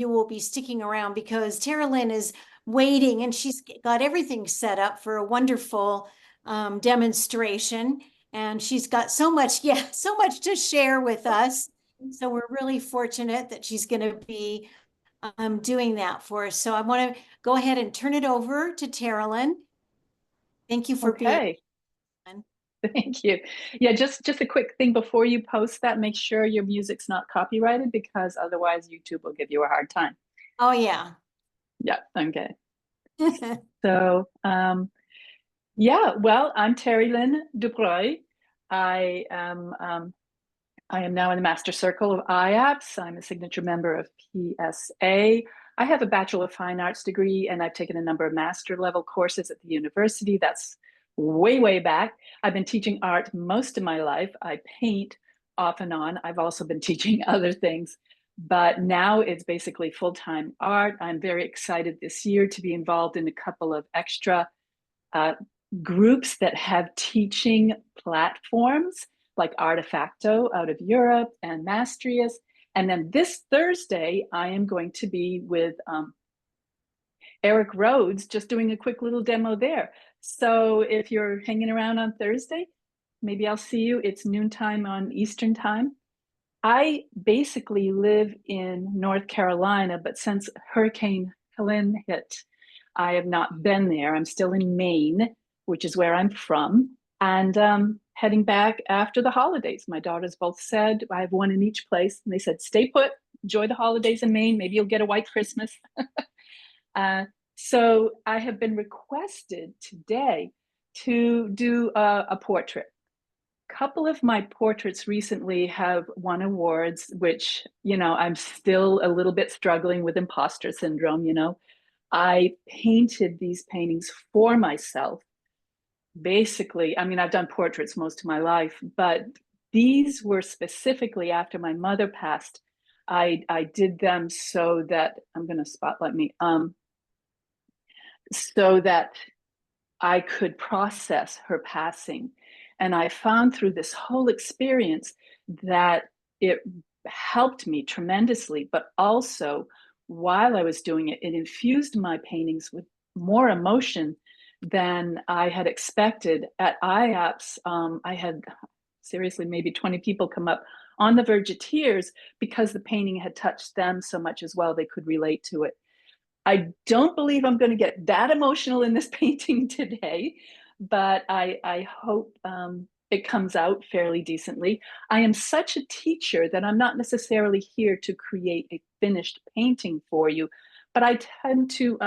you will be sticking around because Terrilynn is waiting and she's got everything set up for a wonderful demonstration. And she's got so much, yeah, so much to share with us. So we're really fortunate that she's going to be doing that for us. So I want to go ahead and turn it over to Terrilynn. Thank you for being Okay, on. thank you. Yeah, just a quick thing before you post that, make sure your music's not copyrighted because otherwise YouTube will give you a hard time. Oh, yeah. Yeah, okay. So, yeah, well, I'm Terrilynn Dubreuil. I am I am now in the Master Circle of IAPS. I'm a signature member of PSA. I have a Bachelor of Fine Arts degree, and I've taken a number of master level courses at the university. That's way, way back. I've been teaching art most of my life. I paint off and on. I've also been teaching other things, but now it's basically full-time art. I'm very excited this year to be involved in a couple of extra uh, groups that have teaching platforms like Artefacto out of Europe and Mastrius. And then this Thursday, I am going to be with Eric Rhodes, just doing a quick little demo there. So if you're hanging around on Thursday, maybe I'll see you. It's noontime on Eastern time. I basically live in North Carolina, but since Hurricane Helene hit, I have not been there. I'm still in Maine, which is where I'm from, and heading back after the holidays. My daughters both said, I have one in each place, and they said, stay put, enjoy the holidays in Maine. Maybe you'll get a white Christmas. uh, so I have been requested today to do a portrait. Couple of my portraits recently have won awards, which, I'm still a little bit struggling with imposter syndrome. I painted these paintings for myself. Basically, I mean, I've done portraits most of my life, but these were specifically after my mother passed. I did them so that I'm going to spotlight me, so that I could process her passing. And I found through this whole experience that it helped me tremendously, but also while I was doing it, it infused my paintings with more emotion than I had expected. At IAPS, I had seriously maybe 20 people come up on the verge of tears because the painting had touched them so much as well, they could relate to it. I don't believe I'm going to get that emotional in this painting today, but I hope it comes out fairly decently. I am such a teacher that I'm not necessarily here to create a finished painting for you, but I tend to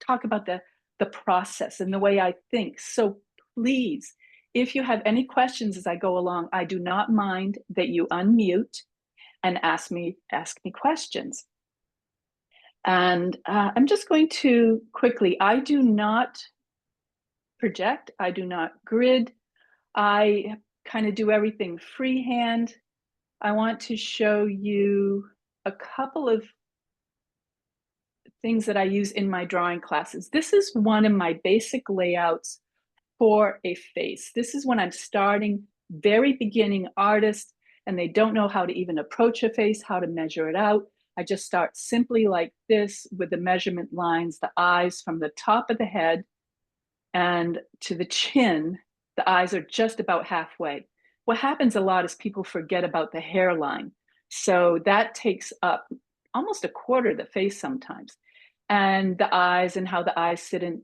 talk about the process and the way I think. So please, if you have any questions as I go along, I do not mind that you unmute and ask me questions. And I'm just going to quickly, I do not project, I do not grid, I kind of do everything freehand. I want to show you a couple of things that I use in my drawing classes. This is one of my basic layouts for a face. This is when I'm starting, very beginning artist, and they don't know how to even approach a face, how to measure it out. I just start simply like this with the measurement lines, the eyes from the top of the head and to the chin. The eyes are just about halfway. What happens a lot is people forget about the hairline. So that takes up almost a quarter of the face sometimes. And the eyes and how the eyes sit in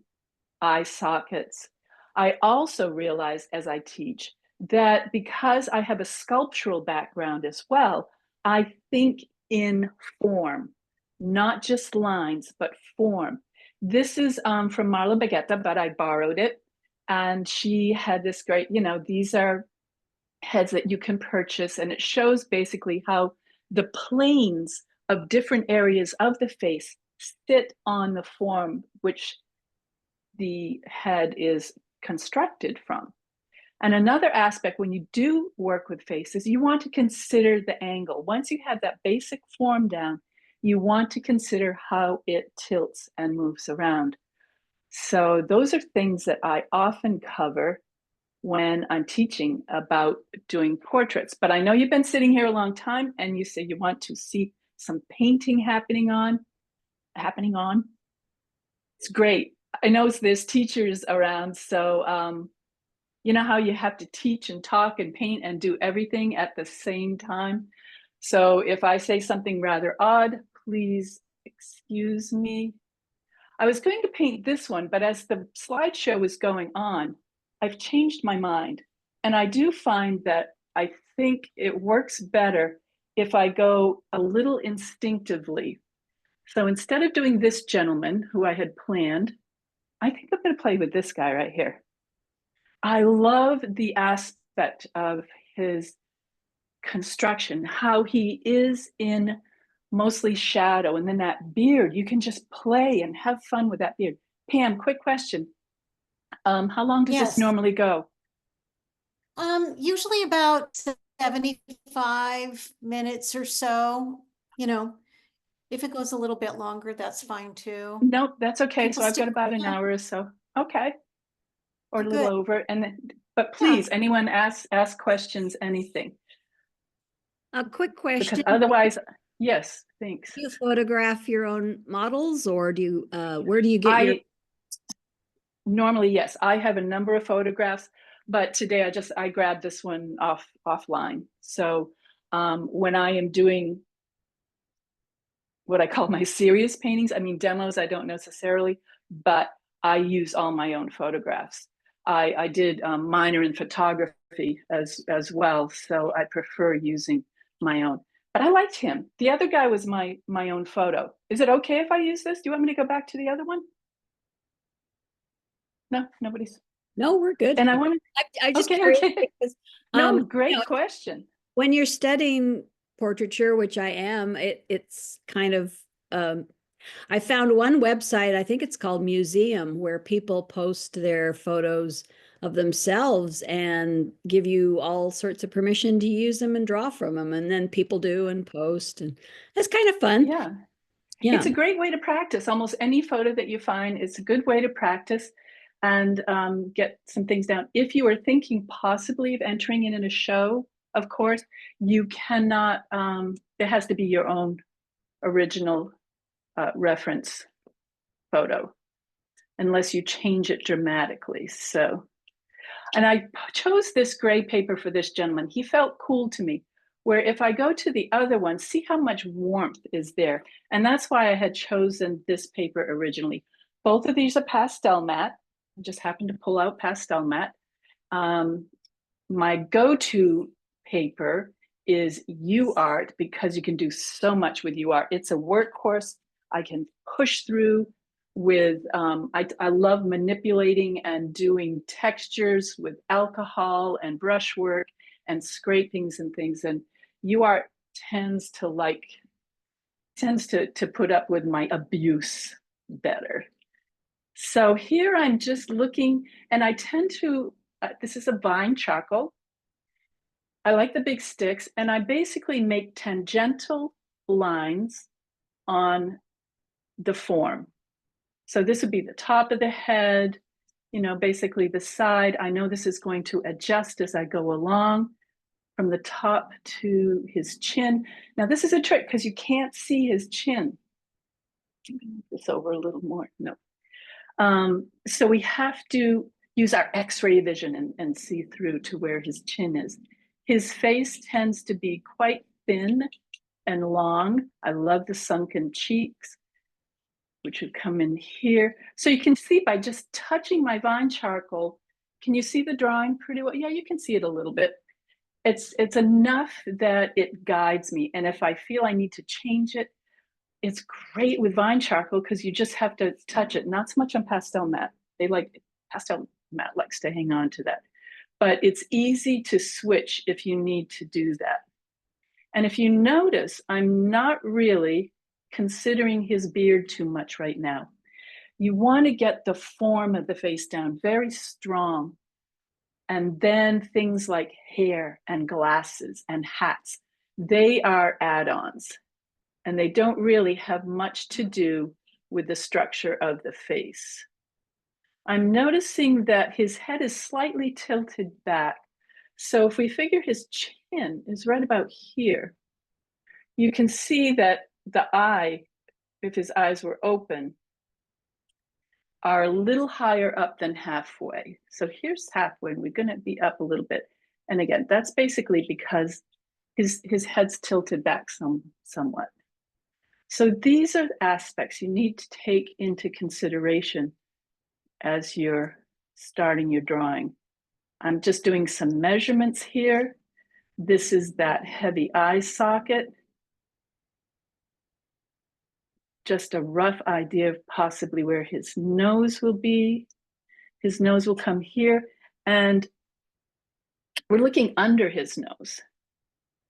eye sockets. I also realized as I teach that because I have a sculptural background as well, I think in form, not just lines, but form. This is from Marla Baguetta, but I borrowed it. And she had this great, these are heads that you can purchase, and it shows basically how the planes of different areas of the face sit on the form, which the head is constructed from. And another aspect when you do work with faces, you want to consider the angle. Once you have that basic form down, you want to consider how it tilts and moves around. So those are things that I often cover when I'm teaching about doing portraits. But I know you've been sitting here a long time and you say you want to see some painting happening on. happening on. It's great. I know there's teachers around, so you know how you have to teach and talk and paint and do everything at the same time. So if I say something rather odd, please excuse me. I was going to paint this one, but as the slideshow was going on, I've changed my mind. And I do find that I think it works better if I go a little instinctively. So instead of doing this gentleman who I had planned, I think I'm going to play with this guy right here. I love the aspect of his construction, how he is in mostly shadow, and then that beard, you can just play and have fun with that beard. Pam, quick question. How long does this Yes. normally go? Usually about 75 minutes or so, if it goes a little bit longer, that's fine too. Nope, that's okay. People So I've got stick about an around. hour or so. Okay, or Oh, a little good. over. And then, but Yeah. please, anyone ask questions, anything, A quick because question. otherwise, yes, thanks. Do you photograph your own models, or do you, where do you get your? I normally, yes, I have a number of photographs, but today I grabbed this one offline. So when I am doing what I call my serious paintings, I mean demos, I don't necessarily, but I use all my own photographs. I did minor in photography as well, so I prefer using my own. But I liked him. The other guy was my own photo. Is it okay if I use this? Do you want me to go back to the other one? No, nobody's. No, we're good. And I want I'm to, just okay, curious okay. because, No, you great know, question. when you're studying portraiture, which I am, it's kind of, I found one website, I think it's called Museum, where people post their photos of themselves and give you all sorts of permission to use them and draw from them. And then people do and post, and it's kind of fun. Yeah. Yeah. It's a great way to practice. Almost any photo that you find, it's a good way to practice and get some things down. If you are thinking possibly of entering in a show, of course, you cannot, it has to be your own original reference photo, unless you change it dramatically. So, and I chose this gray paper for this gentleman. He felt cool to me, where if I go to the other one, see how much warmth is there. And that's why I had chosen this paper originally. Both of these are pastel matte. I just happened to pull out pastel matte. My go-to paper is UArt because you can do so much with UArt. It's a workhorse. I can push through with, I love manipulating and doing textures with alcohol and brushwork and scrapings and things. And UArt tends to put up with my abuse better. So here I'm just looking, and I tend to, this is a vine charcoal. I like the big sticks, and I basically make tangential lines on the form. So this would be the top of the head, basically the side. I know this is going to adjust as I go along from the top to his chin. Now this is a trick because you can't see his chin. Move this over a little more, no. So we have to use our X-ray vision and see through to where his chin is. His face tends to be quite thin and long. I love the sunken cheeks, which would come in here. So you can see by just touching my vine charcoal, can you see the drawing pretty well? Yeah, you can see it a little bit. It's enough that it guides me. And if I feel I need to change it, it's great with vine charcoal because you just have to touch it. Not so much on pastel matte. Pastel matte likes to hang on to that. But it's easy to switch if you need to do that. And if you notice, I'm not really considering his beard too much right now. You want to get the form of the face down very strong. And then things like hair and glasses and hats, they are add-ons. And they don't really have much to do with the structure of the face. I'm noticing that his head is slightly tilted back. So if we figure his chin is right about here, you can see that the eye if his eyes were open, are a little higher up than halfway. So here's halfway, and we're going to be up a little bit. And again, that's basically because his head's tilted back somewhat. So these are aspects you need to take into consideration as you're starting your drawing. I'm just doing some measurements here. This is that heavy eye socket. Just a rough idea of possibly where his nose will be. His nose will come here, and we're looking under his nose.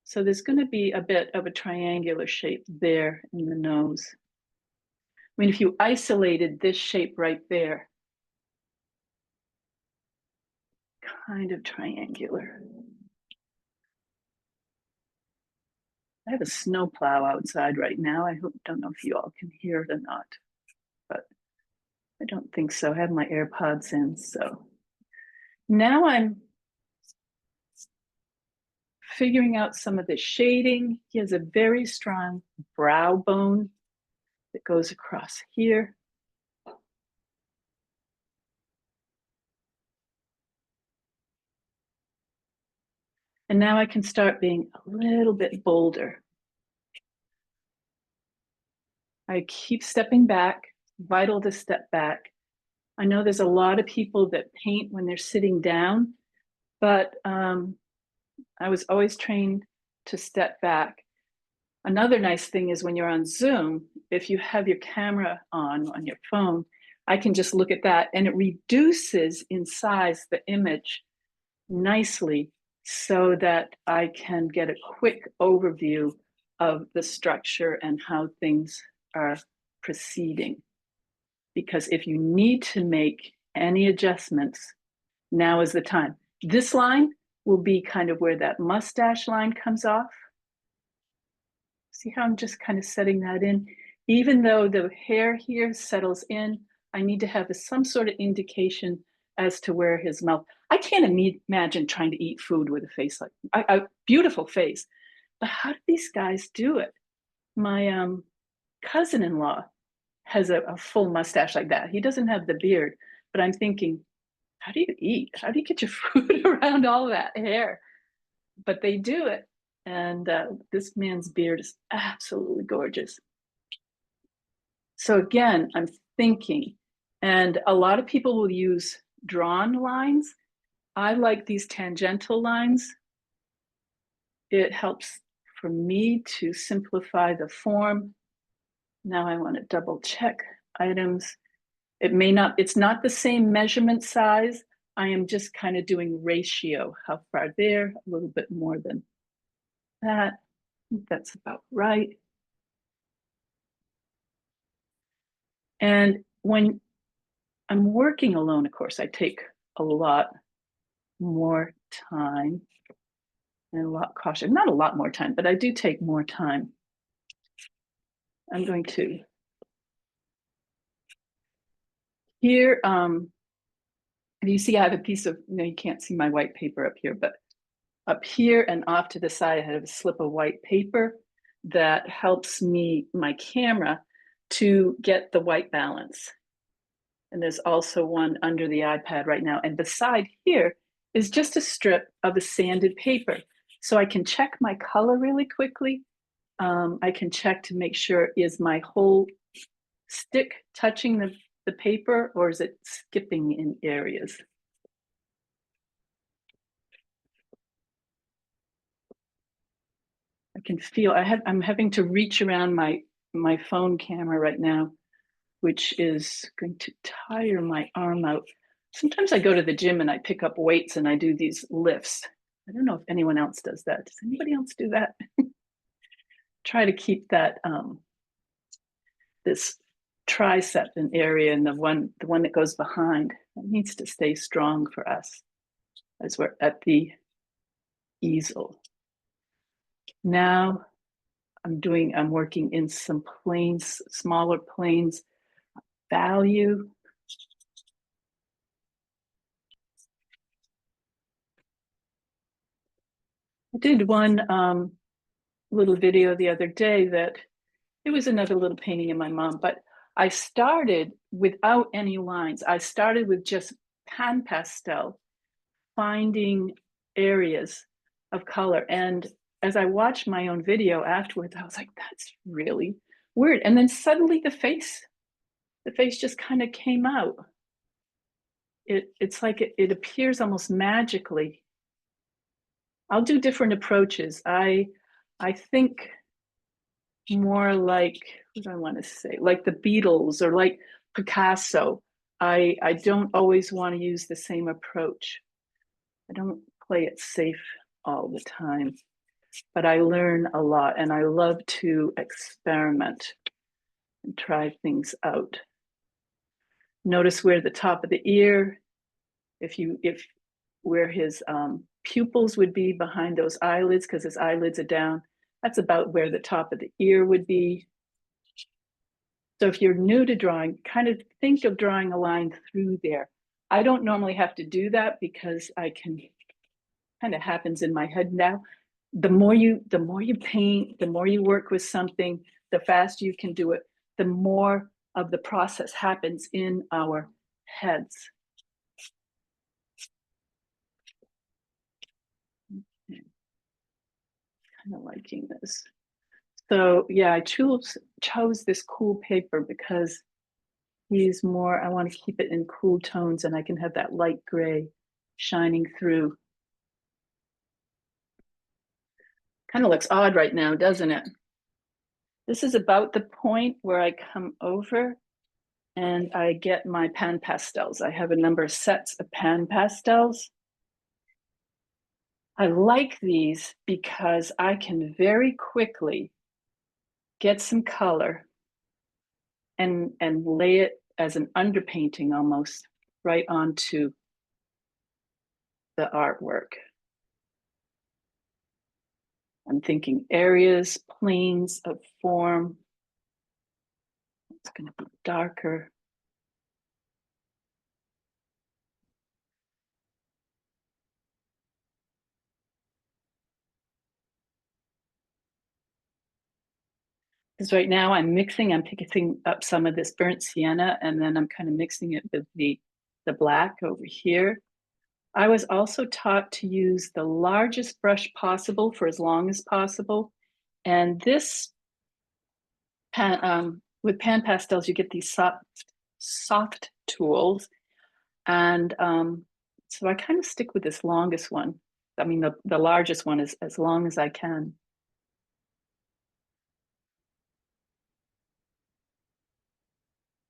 So there's going to be a bit of a triangular shape there in the nose. I mean, if you isolated this shape right there, kind of triangular. I have a snowplow outside right now. Don't know if you all can hear it or not, but I don't think so. I have my AirPods in, so now I'm figuring out some of the shading. He has a very strong brow bone that goes across here. And now I can start being a little bit bolder. I keep stepping back, vital to step back. I know there's a lot of people that paint when they're sitting down, but I was always trained to step back. Another nice thing is when you're on Zoom, if you have your camera on your phone, I can just look at that and it reduces in size the image nicely so that I can get a quick overview of the structure and how things are proceeding. Because if you need to make any adjustments, now is the time. This line will be kind of where that mustache line comes off. See how I'm just kind of setting that in? Even though the hair here settles in, I need to have some sort of indication as to where his mouth. I can't imagine trying to eat food with a face like a beautiful face, but how do these guys do it? My cousin-in-law has a full mustache like that. He doesn't have the beard, but I'm thinking, how do you eat? How do you get your food around all that hair? But they do it. And this man's beard is absolutely gorgeous. So again, I'm thinking, and a lot of people will use drawn lines. I like these tangential lines. It helps for me to simplify the form. Now I want to double check items. It's not the same measurement size. I am just kind of doing ratio. How far there? A little bit more than that. I think that's about right. And when I'm working alone, of course, I take a lot more time and a lot caution. Not a lot more time, but I do take more time. I'm going to here. You see, I have a piece of. You can't see my white paper up here, but up here and off to the side, I have a slip of white paper that helps my camera, to get the white balance. And there's also one under the iPad right now. And beside here is just a strip of a sanded paper. So I can check my color really quickly. I can check to make sure, is my whole stick touching the paper, or is it skipping in areas? I can feel, I'm having to reach around my phone camera right now, which is going to tire my arm out. Sometimes I go to the gym and I pick up weights and I do these lifts. I don't know if anyone else does that. Does anybody else do that? Try to keep that this tricep in area, and the one that goes behind, that needs to stay strong for us as we're at the easel. Now I'm working in some planes, smaller planes, value. I did one little video the other day that it was another little painting of my mom, but I started without any lines. I started with just pan pastel, finding areas of color. And as I watched my own video afterwards, I was like, that's really weird. And then suddenly the face just kind of came out. It's like it appears almost magically. I'll do different approaches. I think more like, what do I want to say? Like the Beatles or like Picasso. I don't always want to use the same approach. I don't play it safe all the time, but I learn a lot and I love to experiment and try things out. Notice where the top of the ear, if where his pupils would be behind those eyelids, because his eyelids are down, that's about where the top of the ear would be. So if you're new to drawing, kind of think of drawing a line through there. I don't normally have to do that because I can, kind of happens in my head now. The more you paint, the more you work with something, the faster you can do it, the more of the process happens in our heads. Kind of liking this. So yeah, I chose this cool paper because he's more, I want to keep it in cool tones and I can have that light gray shining through. Kind of looks odd right now, doesn't it? This is about the point where I come over and I get my pan pastels. I have a number of sets of pan pastels. I like these because I can very quickly get some color and lay it as an underpainting almost right onto the artwork. I'm thinking areas, planes of form. It's going to be darker. Because right now I'm picking up some of this burnt sienna and then I'm kind of mixing it with the black over here. I was also taught to use the largest brush possible for as long as possible. And this with pan pastels, you get these soft tools. And so I kind of stick with this longest one. I mean, the largest one is as long as I can.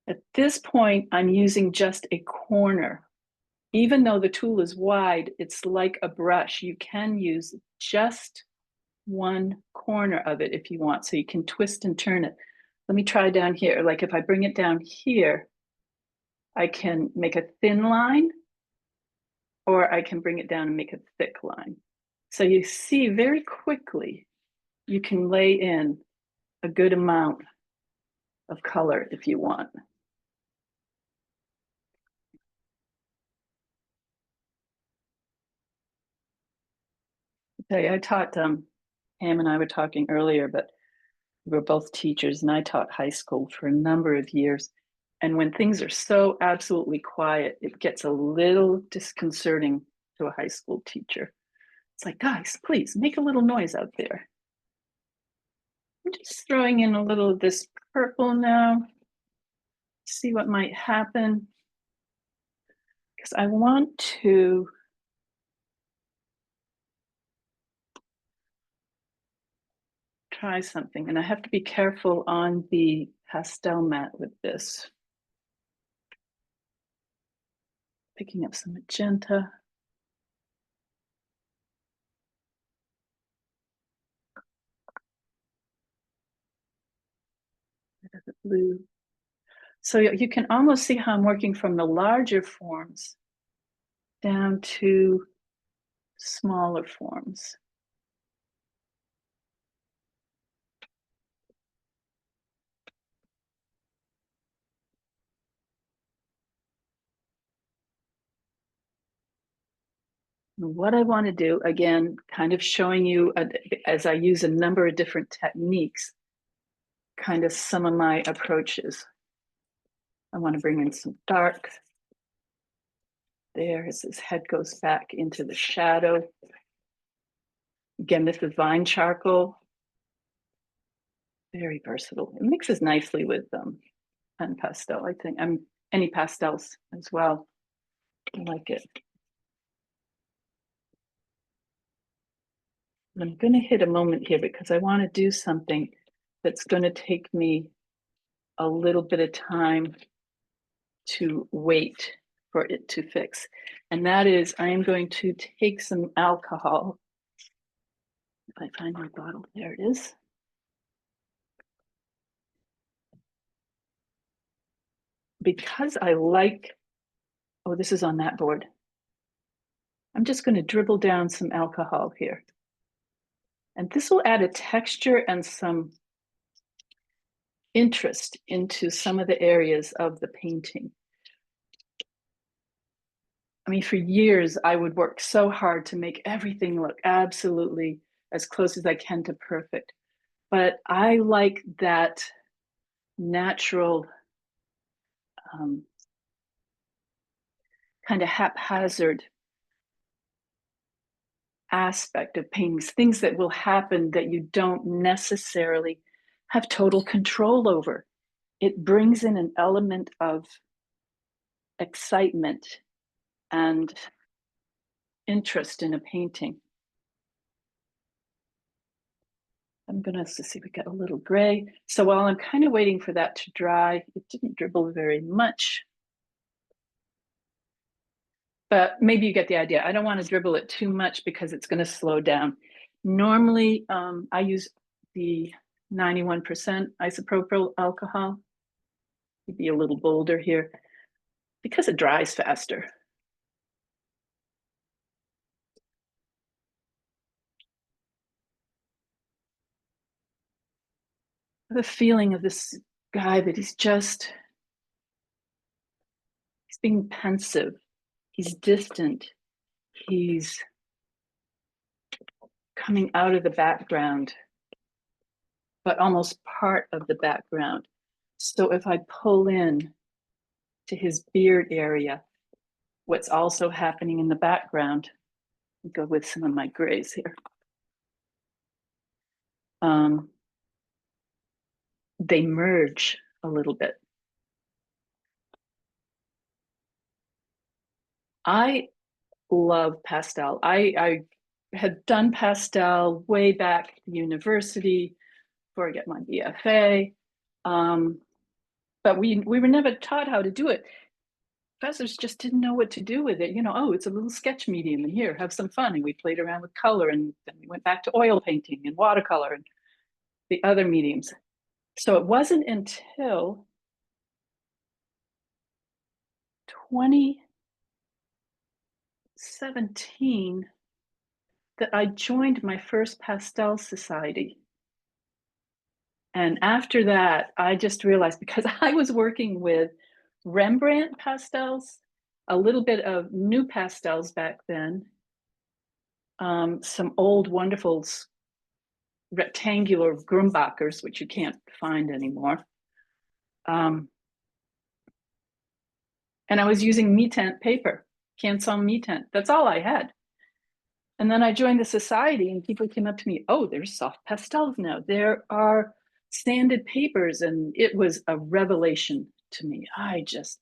At this point, I'm using just a corner. Even though the tool is wide, it's like a brush. You can use just one corner of it if you want, so you can twist and turn it. Let me try down here. Like if I bring it down here, I can make a thin line, or I can bring it down and make a thick line. So you see very quickly, you can lay in a good amount of color if you want. Okay, I taught, Pam and I were talking earlier, but we were both teachers and I taught high school for a number of years. And when things are so absolutely quiet, it gets a little disconcerting to a high school teacher. It's like, guys, please make a little noise out there. I'm just throwing in a little of this purple now. See what might happen. Because I want to try something, and I have to be careful on the pastel mat with this. Picking up some magenta. The blue. So you can almost see how I'm working from the larger forms down to smaller forms. What I want to do, again, kind of showing you as I use a number of different techniques, kind of some of my approaches. I want to bring in some dark there as his head goes back into the shadow. Again, this is vine charcoal. Very versatile. It mixes nicely with pen pastel, I think. Any pastels as well. I like it. I'm going to hit a moment here because I want to do something that's going to take me a little bit of time to wait for it to fix. And that is, I am going to take some alcohol. If I find my bottle, there it is. Because I like, oh, this is on that board. I'm just going to dribble down some alcohol here. And this will add a texture and some interest into some of the areas of the painting. I mean, for years, I would work so hard to make everything look absolutely as close as I can to perfect. But I like that natural kind of haphazard aspect of paintings, things that will happen that you don't necessarily have total control over. It brings in an element of excitement and interest in a painting. I'm gonna see, we got a little gray. So while I'm kind of waiting for that to dry, it didn't dribble very much. But maybe you get the idea. I don't want to dribble it too much because it's going to slow down. Normally, I use the 91% isopropyl alcohol. Be a little bolder here because it dries faster. The feeling of this guy that he's being pensive. He's distant. He's coming out of the background, but almost part of the background. So if I pull in to his beard area, what's also happening in the background, I'll go with some of my grays here. They merge a little bit. I love pastel. I had done pastel way back at the university before I get my BFA. But we were never taught how to do it. Professors just didn't know what to do with it. You know, oh, it's a little sketch medium, and here, have some fun. And we played around with color, and then we went back to oil painting and watercolor and the other mediums. So it wasn't until 2017 that I joined my first pastel society. And after that, I just realized, because I was working with Rembrandt pastels, a little bit of new pastels back then, some old wonderful rectangular Grumbachers, which you can't find anymore. And I was using Mi-Tinte paper, Canson Mi-Tinte. That's all I had. And then I joined the society and people came up to me, oh, there's soft pastels now. There are sanded papers. And it was a revelation to me. I just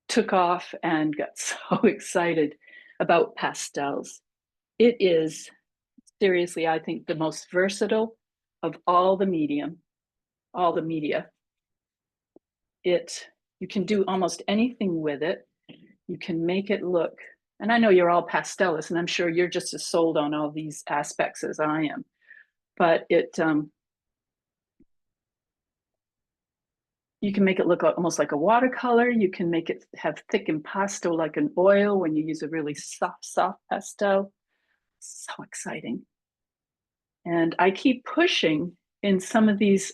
took off and got so excited about pastels. It is seriously, I think, the most versatile of all the media. You can do almost anything with it. You can make it look, and I know you're all pastelists, and I'm sure you're just as sold on all these aspects as I am, but you can make it look almost like a watercolor. You can make it have thick impasto like an oil when you use a really soft pastel. So exciting. And I keep pushing in some of these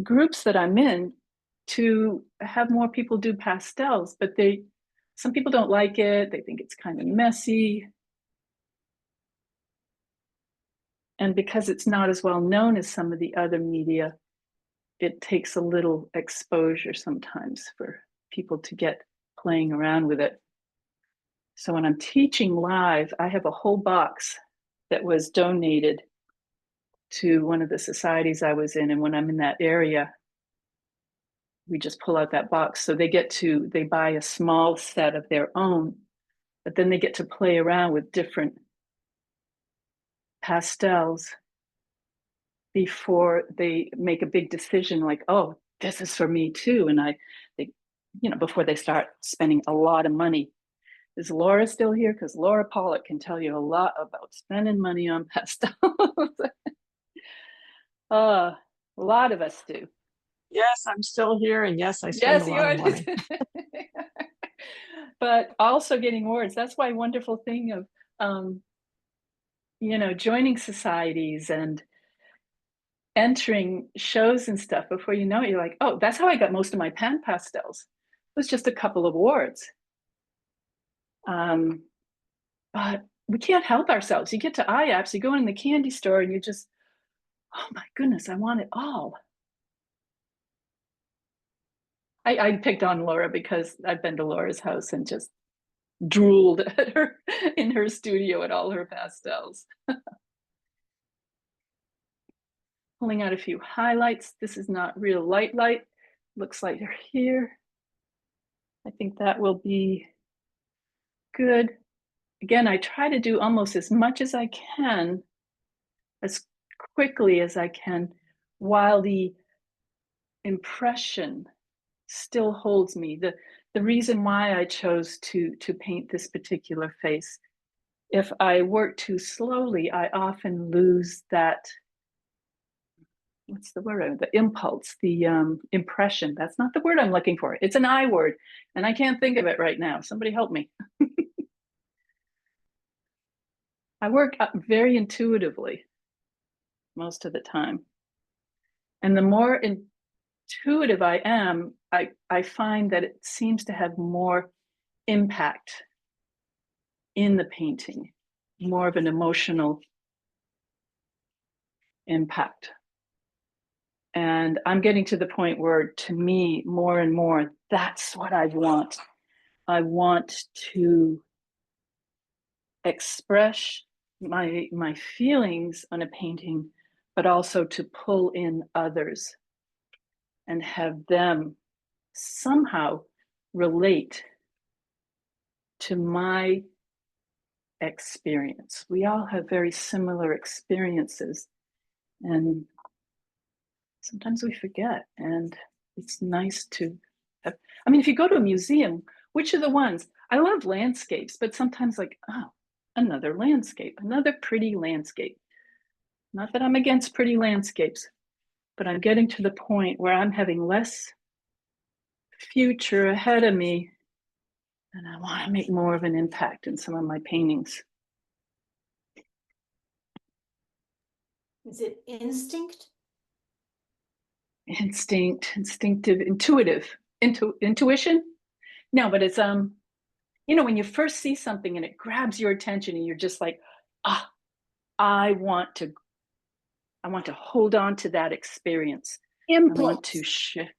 groups that I'm in to have more people do pastels, but some people don't like it. They think it's kind of messy. And because it's not as well known as some of the other media, it takes a little exposure sometimes for people to get playing around with it. So when I'm teaching live, I have a whole box that was donated to one of the societies I was in. And when I'm in that area, we just pull out that box. So they buy a small set of their own, but then they get to play around with different pastels before they make a big decision like, oh, this is for me too. And before they start spending a lot of money. Is Laura still here? Because Laura Pollock can tell you a lot about spending money on pastels. A lot of us do. Yes, I'm still here, and yes, I spend a lot of money. But also getting awards. That's why wonderful thing of joining societies and entering shows and stuff. Before you know it, you're like, oh, that's how I got most of my pan pastels. It was just a couple of awards. But we can't help ourselves. You get to IAPS, you go in the candy store, and you just, oh my goodness, I want it all. I picked on Laura because I've been to Laura's house and just drooled at her in her studio at all her pastels. Pulling out a few highlights. This is not real light. Looks like they're here. I think that will be good. Again, I try to do almost as much as I can, as quickly as I can, while the impression still holds me. The reason why I chose to paint this particular face, if I work too slowly, I often lose that, what's the word? The impulse, the impression. That's not the word I'm looking for. It's an I word, and I can't think of it right now. Somebody help me. I work very intuitively most of the time. And the more intuitive I am, I find that it seems to have more impact in the painting, more of an emotional impact. And I'm getting to the point where, to me, more and more, that's what I want. I want to express my feelings on a painting, but also to pull in others and have them somehow relate to my experience. We all have very similar experiences, and sometimes we forget, and it's nice to have, I mean, if you go to a museum, which are the ones? I love landscapes, but sometimes like, oh, another landscape, another pretty landscape. Not that I'm against pretty landscapes, but I'm getting to the point where I'm having less future ahead of me, and I want to make more of an impact in some of my paintings. Is it instinct? Instinctive, intuition? No, but it's when you first see something and it grabs your attention and you're just like, I want to hold on to that experience. Impulse. I want to shift.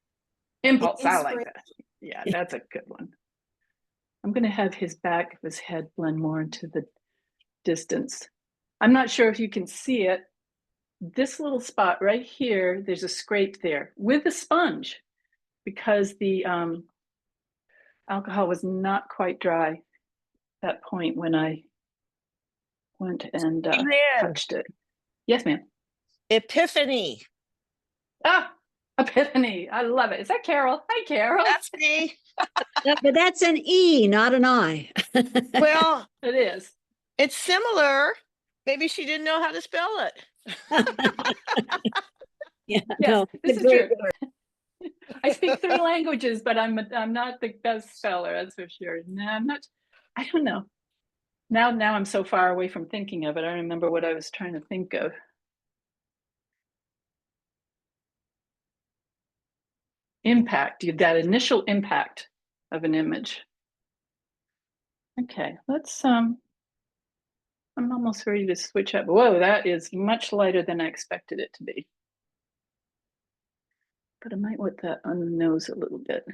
Impulse. I like that. Yeah, that's a good one. I'm going to have his back of his head blend more into the distance. I'm not sure if you can see it. This little spot right here, there's a scrape there with a sponge because the alcohol was not quite dry at that point when I went and touched it. Yes, ma'am. Epiphany. Epiphany. I love it. Is that Carol? Hi, Carol. That's me. But that's an E, not an I. Well, it is. It's similar. Maybe she didn't know how to spell it. Yeah, yes, no, this is true. I speak 3 languages, but I'm not the best speller, that's for sure. No, I'm not. I don't know. Now I'm so far away from thinking of it. I remember what I was trying to think of. Impact, that initial impact of an image. Okay, let's I'm almost ready to switch up. Whoa, that is much lighter than I expected it to be. But I might want that on the nose a little bit.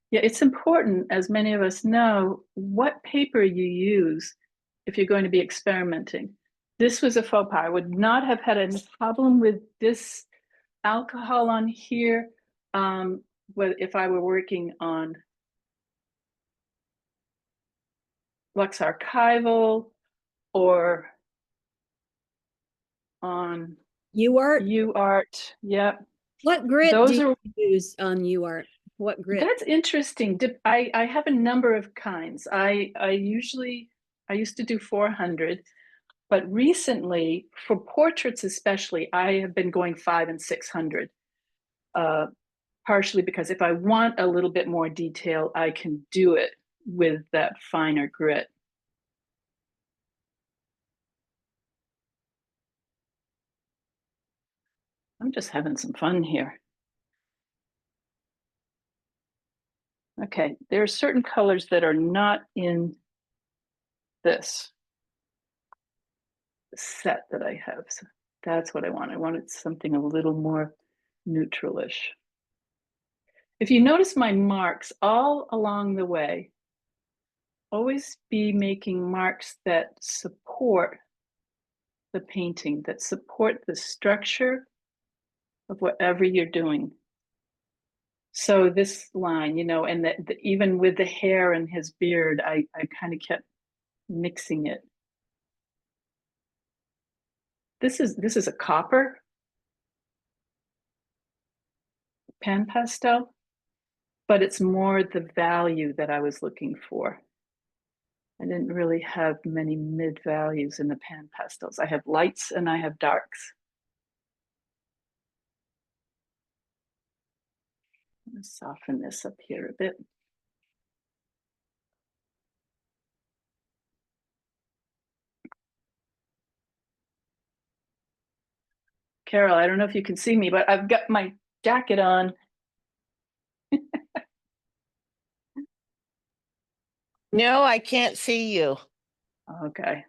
Yeah, it's important, as many of us know, what paper you use if you're going to be experimenting. This was a faux pas. I would not have had a problem with this alcohol on here if I were working on Lux Archival or on UArt. UArt. Yep. What grit Those do are you use on UArt? What grit? That's interesting. I have a number of kinds. I used to do 400, but recently for portraits especially, I have been going 500 and 600. Partially because if I want a little bit more detail, I can do it with that finer grit. I'm just having some fun here. Okay, there are certain colors that are not in this set that I have. So that's what I want. I wanted something a little more neutralish. If you notice my marks all along the way, always be making marks that support the painting, that support the structure of whatever you're doing. So this line, you know, and that even with the hair and his beard, I kind of kept mixing it. This is a copper pan pastel, but it's more the value that I was looking for. I didn't really have many mid values in the pan pastels. I have lights and I have darks. I'm going to soften this up here a bit. Carol, I don't know if you can see me, but I've got my jacket on. No, I can't see you. Okay.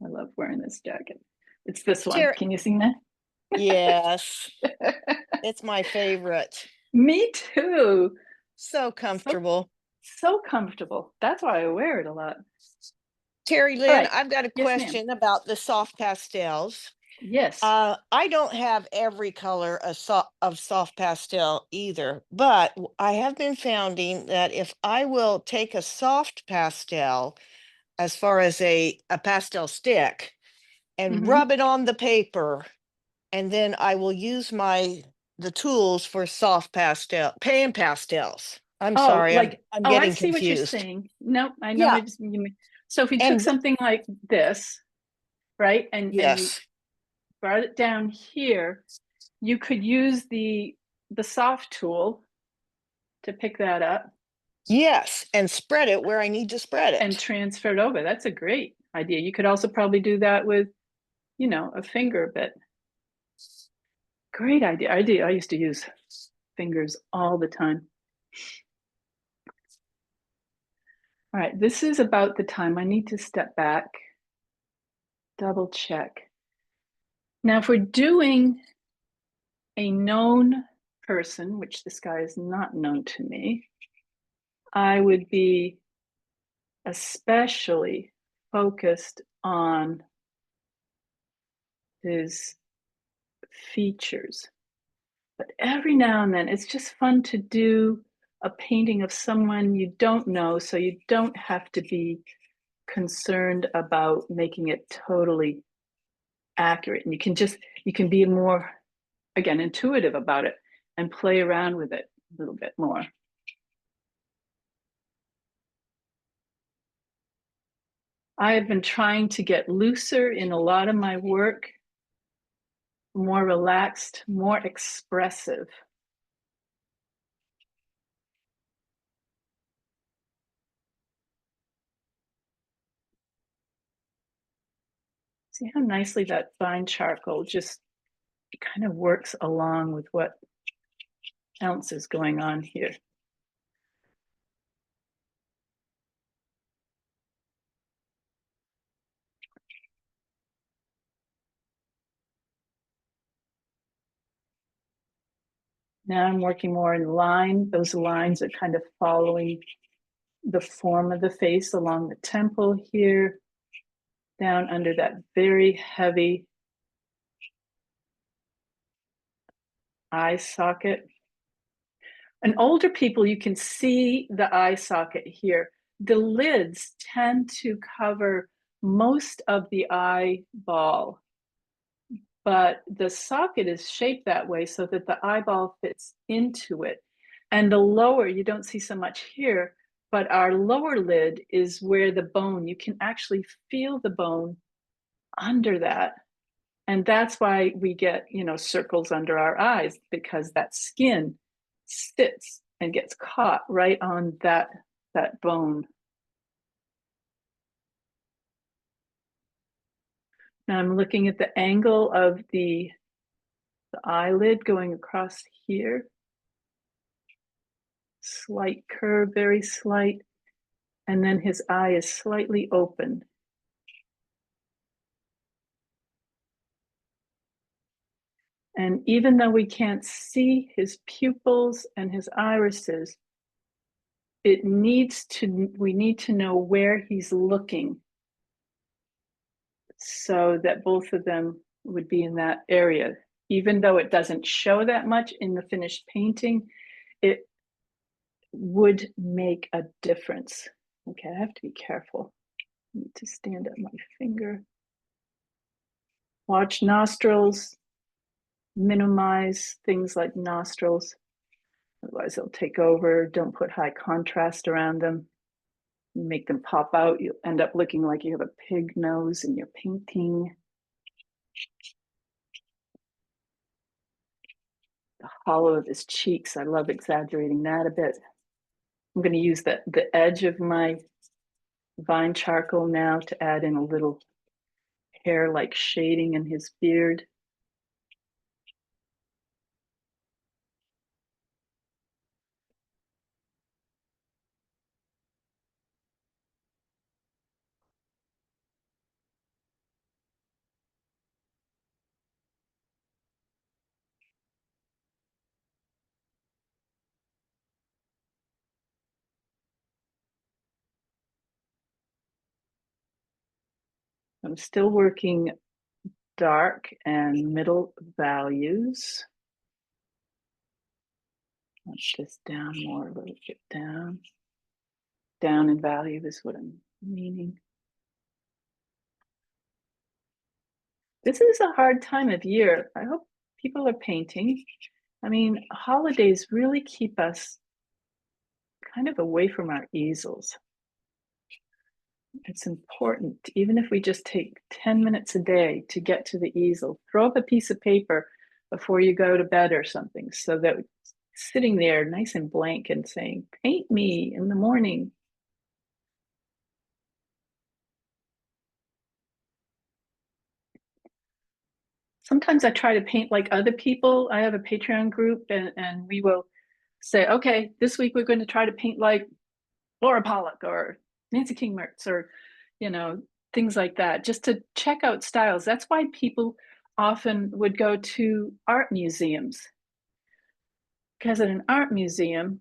I love wearing this jacket. It's this one. Ter- Can you see that? Yes, it's my favorite. Me too. So comfortable. So comfortable. That's why I wear it a lot. Terrilynn, right. I've got a Yes, ma'am. question about the soft pastels. Yes. I don't have every color of soft pastel either, but I have been finding that if I will take a soft pastel, as far as a pastel stick, and Mhm. rub it on the paper, and then I will use the tools for soft pan pastels. I'm Oh, sorry, like, I'm oh, I getting see what you're confused. saying. No, I know Yeah, what you mean. So if you took and something like this, right, and you yes, brought it down here, you could use the soft tool to pick that up yes, and spread it where I need to spread and it. transfer it over. That's a great idea. You could also probably do that with, you know, a finger bit. Great idea. I used to use fingers all the time. All right, this is about the time I need to step back, double check. Now, if we're doing a known person, which this guy is not known to me, I would be especially focused on his features. But every now and then, it's just fun to do a painting of someone you don't know, so you don't have to be concerned about making it totally accurate. And you can be more, again, intuitive about it and play around with it a little bit more. I have been trying to get looser in a lot of my work, more relaxed, more expressive. See how nicely that fine charcoal just kind of works along with what else is going on here. Now I'm working more in line. Those lines are kind of following the form of the face along the temple here, down under that very heavy eye socket. And older people, you can see the eye socket here. The lids tend to cover most of the eyeball, but the socket is shaped that way so that the eyeball fits into it. And the lower, you don't see so much here, but our lower lid is where the bone, you can actually feel the bone under that. And that's why we get, you know, circles under our eyes, because that skin sits and gets caught right on that bone. Now I'm looking at the angle of the eyelid going across here. Slight curve, very slight. And then his eye is slightly open. And even though we can't see his pupils and his irises, we need to know where he's looking so that both of them would be in that area. Even though it doesn't show that much in the finished painting, it would make a difference. Okay, I have to be careful. I need to stand up my finger. Watch nostrils, minimize things like nostrils. Otherwise they'll take over. Don't put high contrast around them. You make them pop out. You'll end up looking like you have a pig nose in your painting. The hollow of his cheeks, I love exaggerating that a bit. I'm going to use the edge of my vine charcoal now to add in a little hair-like shading in his beard. I'm still working dark and middle values. Watch this down more, a little bit down. Down in value is what I'm meaning. This is a hard time of year. I hope people are painting. I mean, holidays really keep us kind of away from our easels. It's important, even if we just take 10 minutes a day to get to the easel, throw up a piece of paper before you go to bed or something, so that sitting there nice and blank and saying, paint me in the morning. Sometimes I try to paint like other people. I have a Patreon group, and we will say, okay, this week we're going to try to paint like Laura Pollock or Nancy King Mertz, or, you know, things like that, just to check out styles. That's why people often would go to art museums, because at an art museum,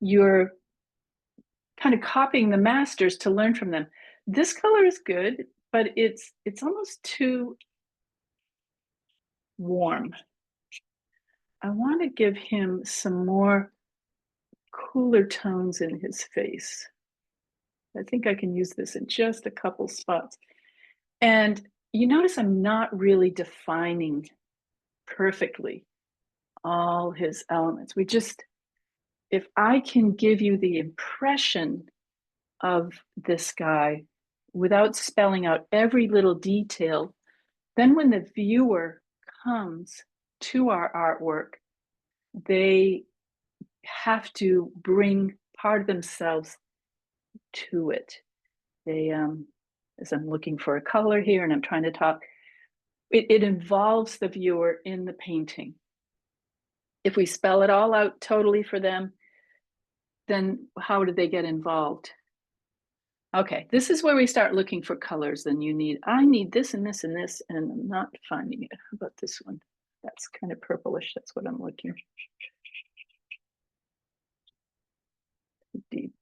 you're kind of copying the masters to learn from them. This color is good, but it's almost too warm. I want to give him some more cooler tones in his face. I think I can use this in just a couple spots. And you notice I'm not really defining perfectly all his elements. If I can give you the impression of this guy without spelling out every little detail, then when the viewer comes to our artwork, they have to bring part of themselves to it. They, as I'm looking for a color here and I'm trying to talk, it involves the viewer in the painting. If we spell it all out totally for them, then how do they get involved? Okay, this is where we start looking for colors. Then I need this and this and this, and I'm not finding it. How about this one? That's kind of purplish. That's what I'm looking. Deep.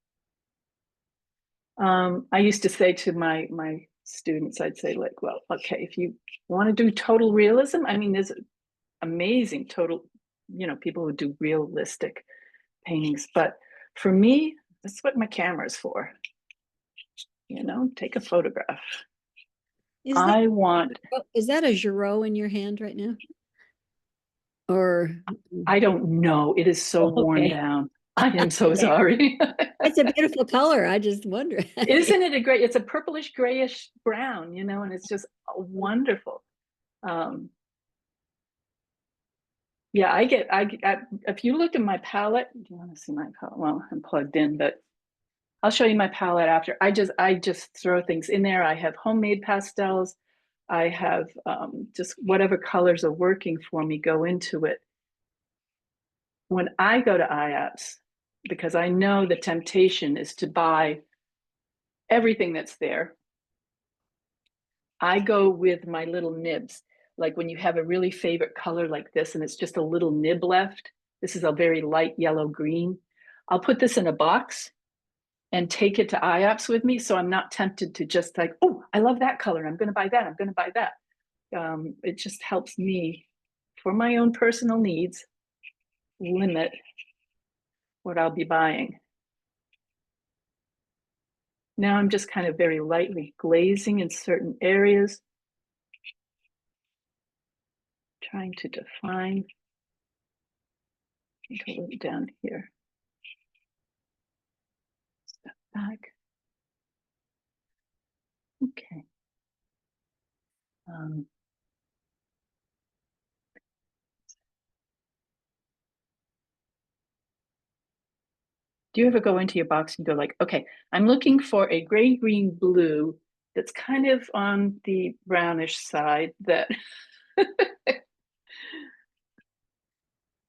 I used to say to my students, I'd say like, well, okay, if you want to do total realism, I mean, there's amazing total, people who do realistic paintings, but for me, that's what my camera is for. Take a photograph. Is that a Giraud in your hand right now? Or I don't know. It is so worn down. I am so sorry. It's a beautiful color. I just wonder. Isn't it it's a purplish grayish brown, and it's just wonderful. Yeah, I if you look at my palette, do you want to see my palette? Well, I'm plugged in, but I'll show you my palette after. I just throw things in there. I have homemade pastels. I have just whatever colors are working for me go into it. When I go to IAPS, because I know the temptation is to buy everything that's there, I go with my little nibs. Like when you have a really favorite color like this and it's just a little nib left, this is a very light yellow green. I'll put this in a box and take it to IAPS with me, so I'm not tempted to just like, oh, I love that color, I'm going to buy that, I'm going to buy that. It just helps me, for my own personal needs, limit what I'll be buying. Now I'm just kind of very lightly glazing in certain areas, trying to define. Go a little down here. Step back. Okay. Do you ever go into your box and go like, okay, I'm looking for a gray, green, blue that's kind of on the brownish side that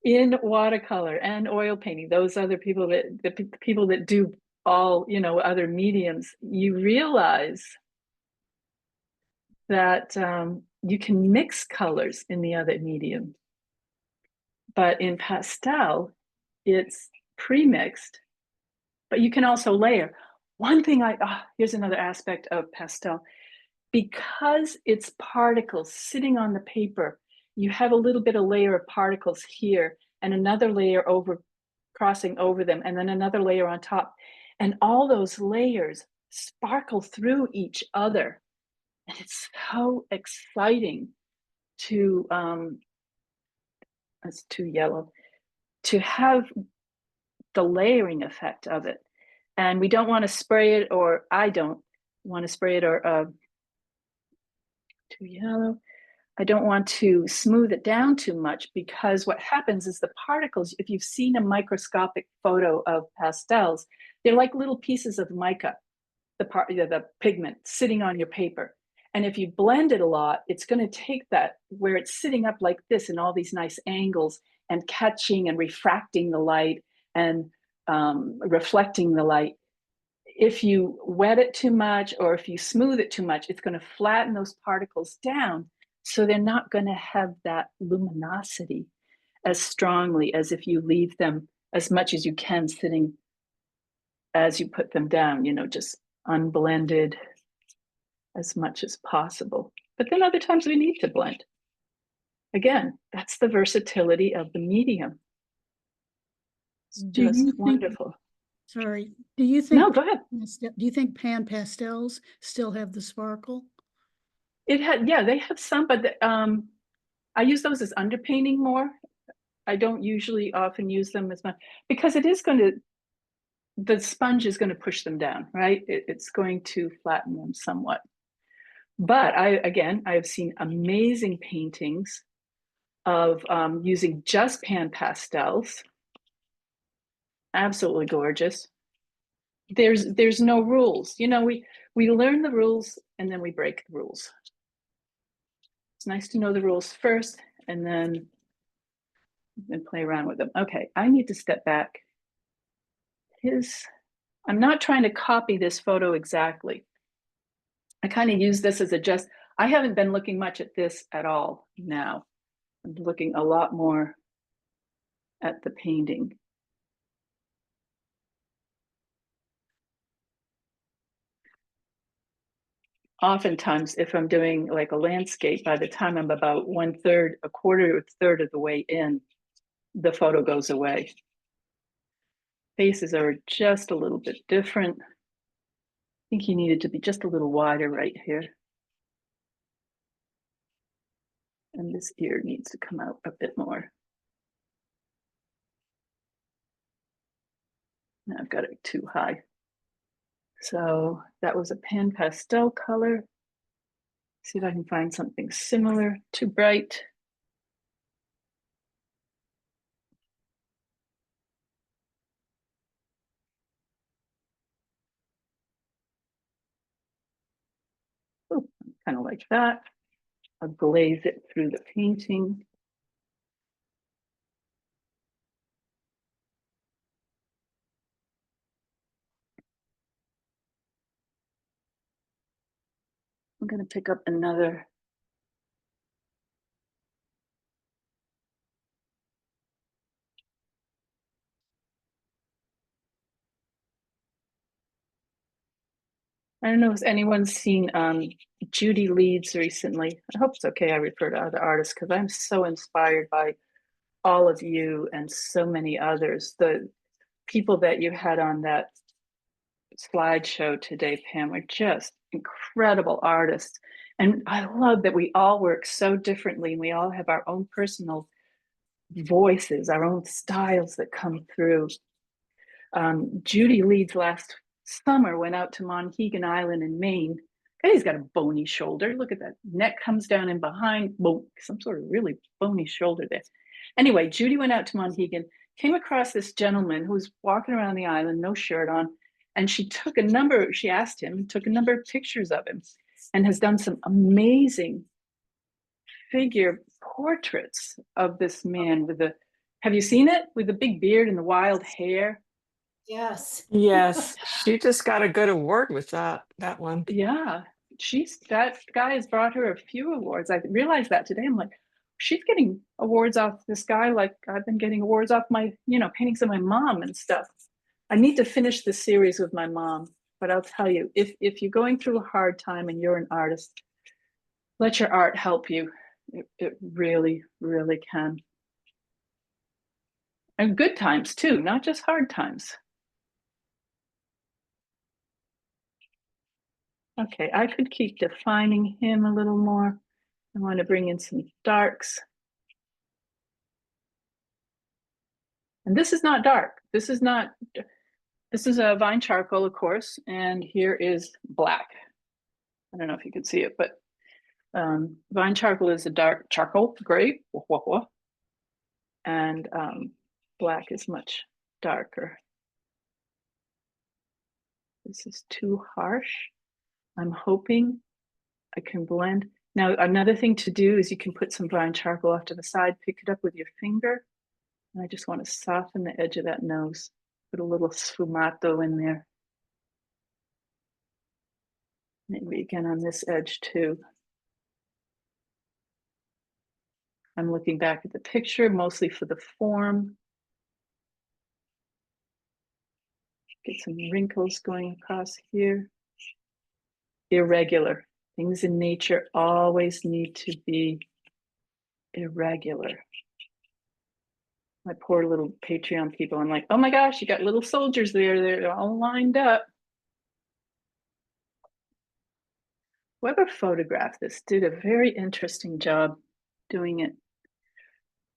in watercolor and oil painting, those other people the people that do all, other mediums, you realize that you can mix colors in the other medium. But in pastel, it's pre-mixed, but you can also layer. One thing here's another aspect of pastel. Because it's particles sitting on the paper, you have a little bit of layer of particles here and another layer crossing over them, and then another layer on top. And all those layers sparkle through each other. And it's so exciting to, it's too yellow, to have the layering effect of it. And we don't want to spray it, or I don't want to spray it, or too yellow. I don't want to smooth it down too much, because what happens is the particles, if you've seen a microscopic photo of pastels, they're like little pieces of mica, the pigment sitting on your paper. And if you blend it a lot, it's going to take that where it's sitting up like this in all these nice angles and catching and refracting the light and reflecting the light. If you wet it too much, or if you smooth it too much, it's going to flatten those particles down. So they're not going to have that luminosity as strongly as if you leave them as much as you can sitting as you put them down, just unblended as much as possible. But then other times we need to blend. Again, that's the versatility of the medium. It's just wonderful. Sorry, do you think? No, go ahead. Do you think pan pastels still have the sparkle? Yeah, they have some, but I use those as underpainting more. I don't usually often use them as much, because it is the sponge is going to push them down, right? It's going to flatten them somewhat. But I've seen amazing paintings of using just pan pastels. Absolutely gorgeous. There's no rules. We learn the rules and then we break the rules. It's nice to know the rules first and then play around with them. Okay, I need to step back. I'm not trying to copy this photo exactly. I kind of use this as I haven't been looking much at this at all now. I'm looking a lot more at the painting. Oftentimes, if I'm doing like a landscape, by the time I'm about 1/3, a quarter or third of the way in, the photo goes away. Faces are just a little bit different. I think he needed to be just a little wider right here. And this ear needs to come out a bit more. Now I've got it too high. So that was a pan pastel color. See if I can find something similar, too bright. Oh, kind of like that. I'll glaze it through the painting. I'm going to pick up another. I don't know if anyone's seen Judy Leeds recently. I hope it's okay I refer to other artists because I'm so inspired by all of you and so many others. The people that you had on that slideshow today, Pam, are just incredible artists. And I love that we all work so differently and we all have our own personal voices, our own styles that come through. Judy Leeds last summer went out to Monhegan Island in Maine. He's got a bony shoulder. Look at that. Neck comes down in behind. Well, some sort of really bony shoulder there. Anyway, Judy went out to Monhegan, came across this gentleman who was walking around the island, no shirt on. And she asked him, took a number of pictures of him and has done some amazing figure portraits of this man with have you seen it? With the big beard and the wild hair. Yes. Yes, she just got a good award with that one. Yeah, that guy has brought her a few awards. I realized that today. I'm like, she's getting awards off this guy like I've been getting awards off my, paintings of my mom and stuff. I need to finish the series with my mom, but I'll tell you, if you're going through a hard time and you're an artist, let your art help you. It really, really can. And good times too, not just hard times. Okay, I could keep defining him a little more. I want to bring in some darks. And this is not dark. This is a vine charcoal, of course, and here is black. I don't know if you can see it, but vine charcoal is a dark charcoal, gray, and black is much darker. This is too harsh. I'm hoping I can blend. Now, another thing to do is you can put some vine charcoal off to the side, pick it up with your finger. And I just want to soften the edge of that nose. Put a little sfumato in there. Maybe again on this edge too. I'm looking back at the picture, mostly for the form. Get some wrinkles going across here. Irregular. Things in nature always need to be irregular. My poor little Patreon people, I'm like, oh my gosh, you got little soldiers there. They're all lined up. Whoever photographed this did a very interesting job doing it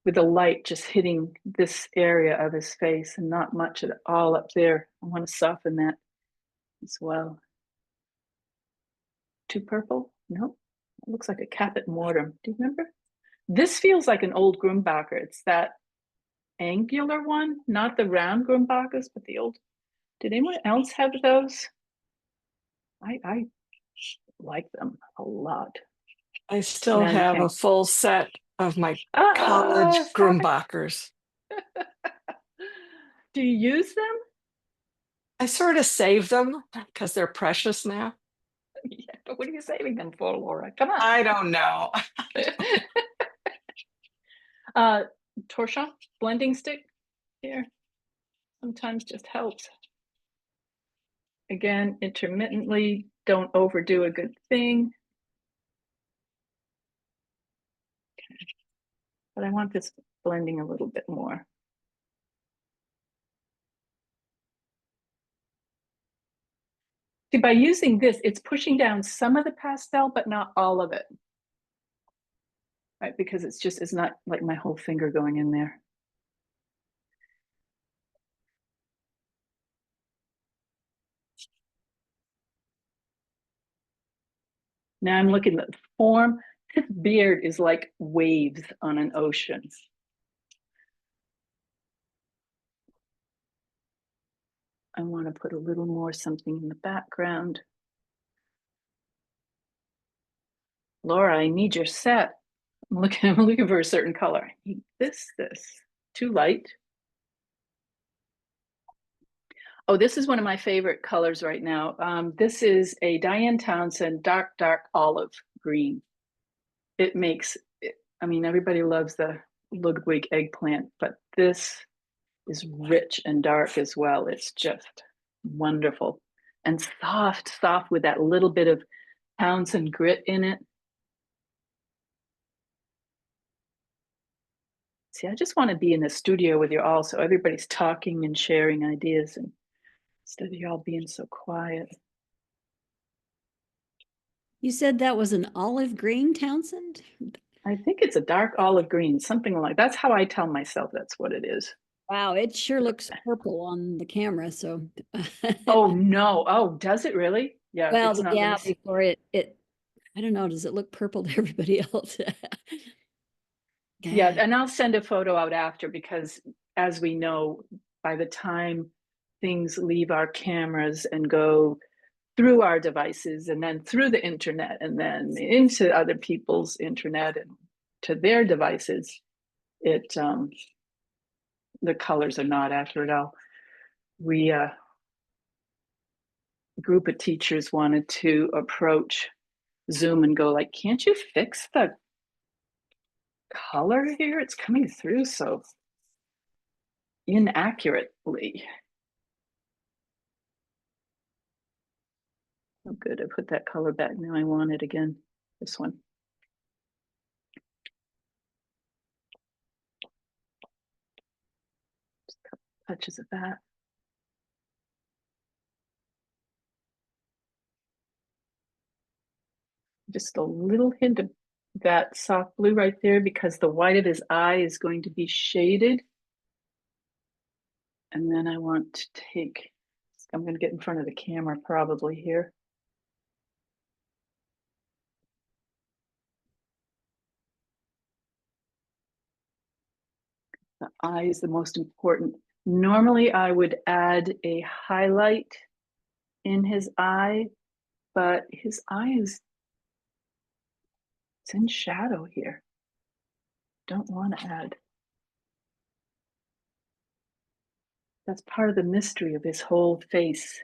with the light just hitting this area of his face and not much at all up there. I want to soften that as well. Too purple? Nope. It looks like a caput mortem. Do you remember? This feels like an old Grumbacher. It's that angular one, not the round Grumbachers, but the old. Did anyone else have those? I like them a lot. I still have a full set of my college Grumbachers. Do you use them? I sort of save them because they're precious now. Yeah, but what are you saving them for, Laura? Come on. I don't know. Torchon blending stick here sometimes just helps. Again, intermittently, don't overdo a good thing. Okay. But I want this blending a little bit more. See, by using this, it's pushing down some of the pastel, but not all of it. Right, because it's not like my whole finger going in there. Now I'm looking at the form. His beard is like waves on an ocean. I want to put a little more something in the background. Laura, I need your set. I'm looking for a certain color. I need this. Too light. Oh, this is one of my favorite colors right now. This is a Diane Townsend dark olive green. It makes, I mean, everybody loves the Ludwig eggplant, but this is rich and dark as well. It's just wonderful and soft with that little bit of Townsend grit in it. See, I just want to be in the studio with you all, so everybody's talking and sharing ideas, and instead of you all being so quiet. You said that was an olive green, Townsend? I think it's a dark olive green, something like that's how I tell myself that's what it is. Wow, it sure looks purple on the camera. So, oh no! Oh, does it really? Yeah. Well, it's not yeah. really... Before it, I don't know. Does it look purple to everybody else? Yeah, and I'll send a photo out after, because as we know, by the time things leave our cameras and go through our devices and then through the internet and then into other people's internet and to their devices, the colors are not accurate at all. We a group of teachers wanted to approach Zoom and go like, can't you fix the color here? It's coming through so inaccurately. Oh, good. I put that color back. Now I want it again. This one. Just a couple touches of that. Just a little hint of that soft blue right there, because the white of his eye is going to be shaded. And then I want to take, I'm going to get in front of the camera probably here. The eye is the most important. Normally I would add a highlight in his eye, but his eye is, it's in shadow here. Don't want to add. That's part of the mystery of his whole face,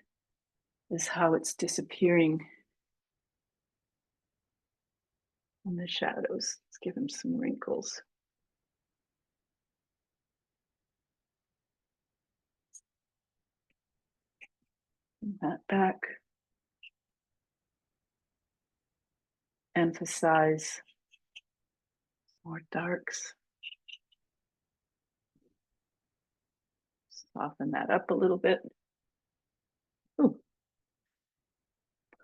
is how it's disappearing in the shadows. Let's give him some wrinkles. Bring that back. Emphasize more darks. Soften that up a little bit. Ooh.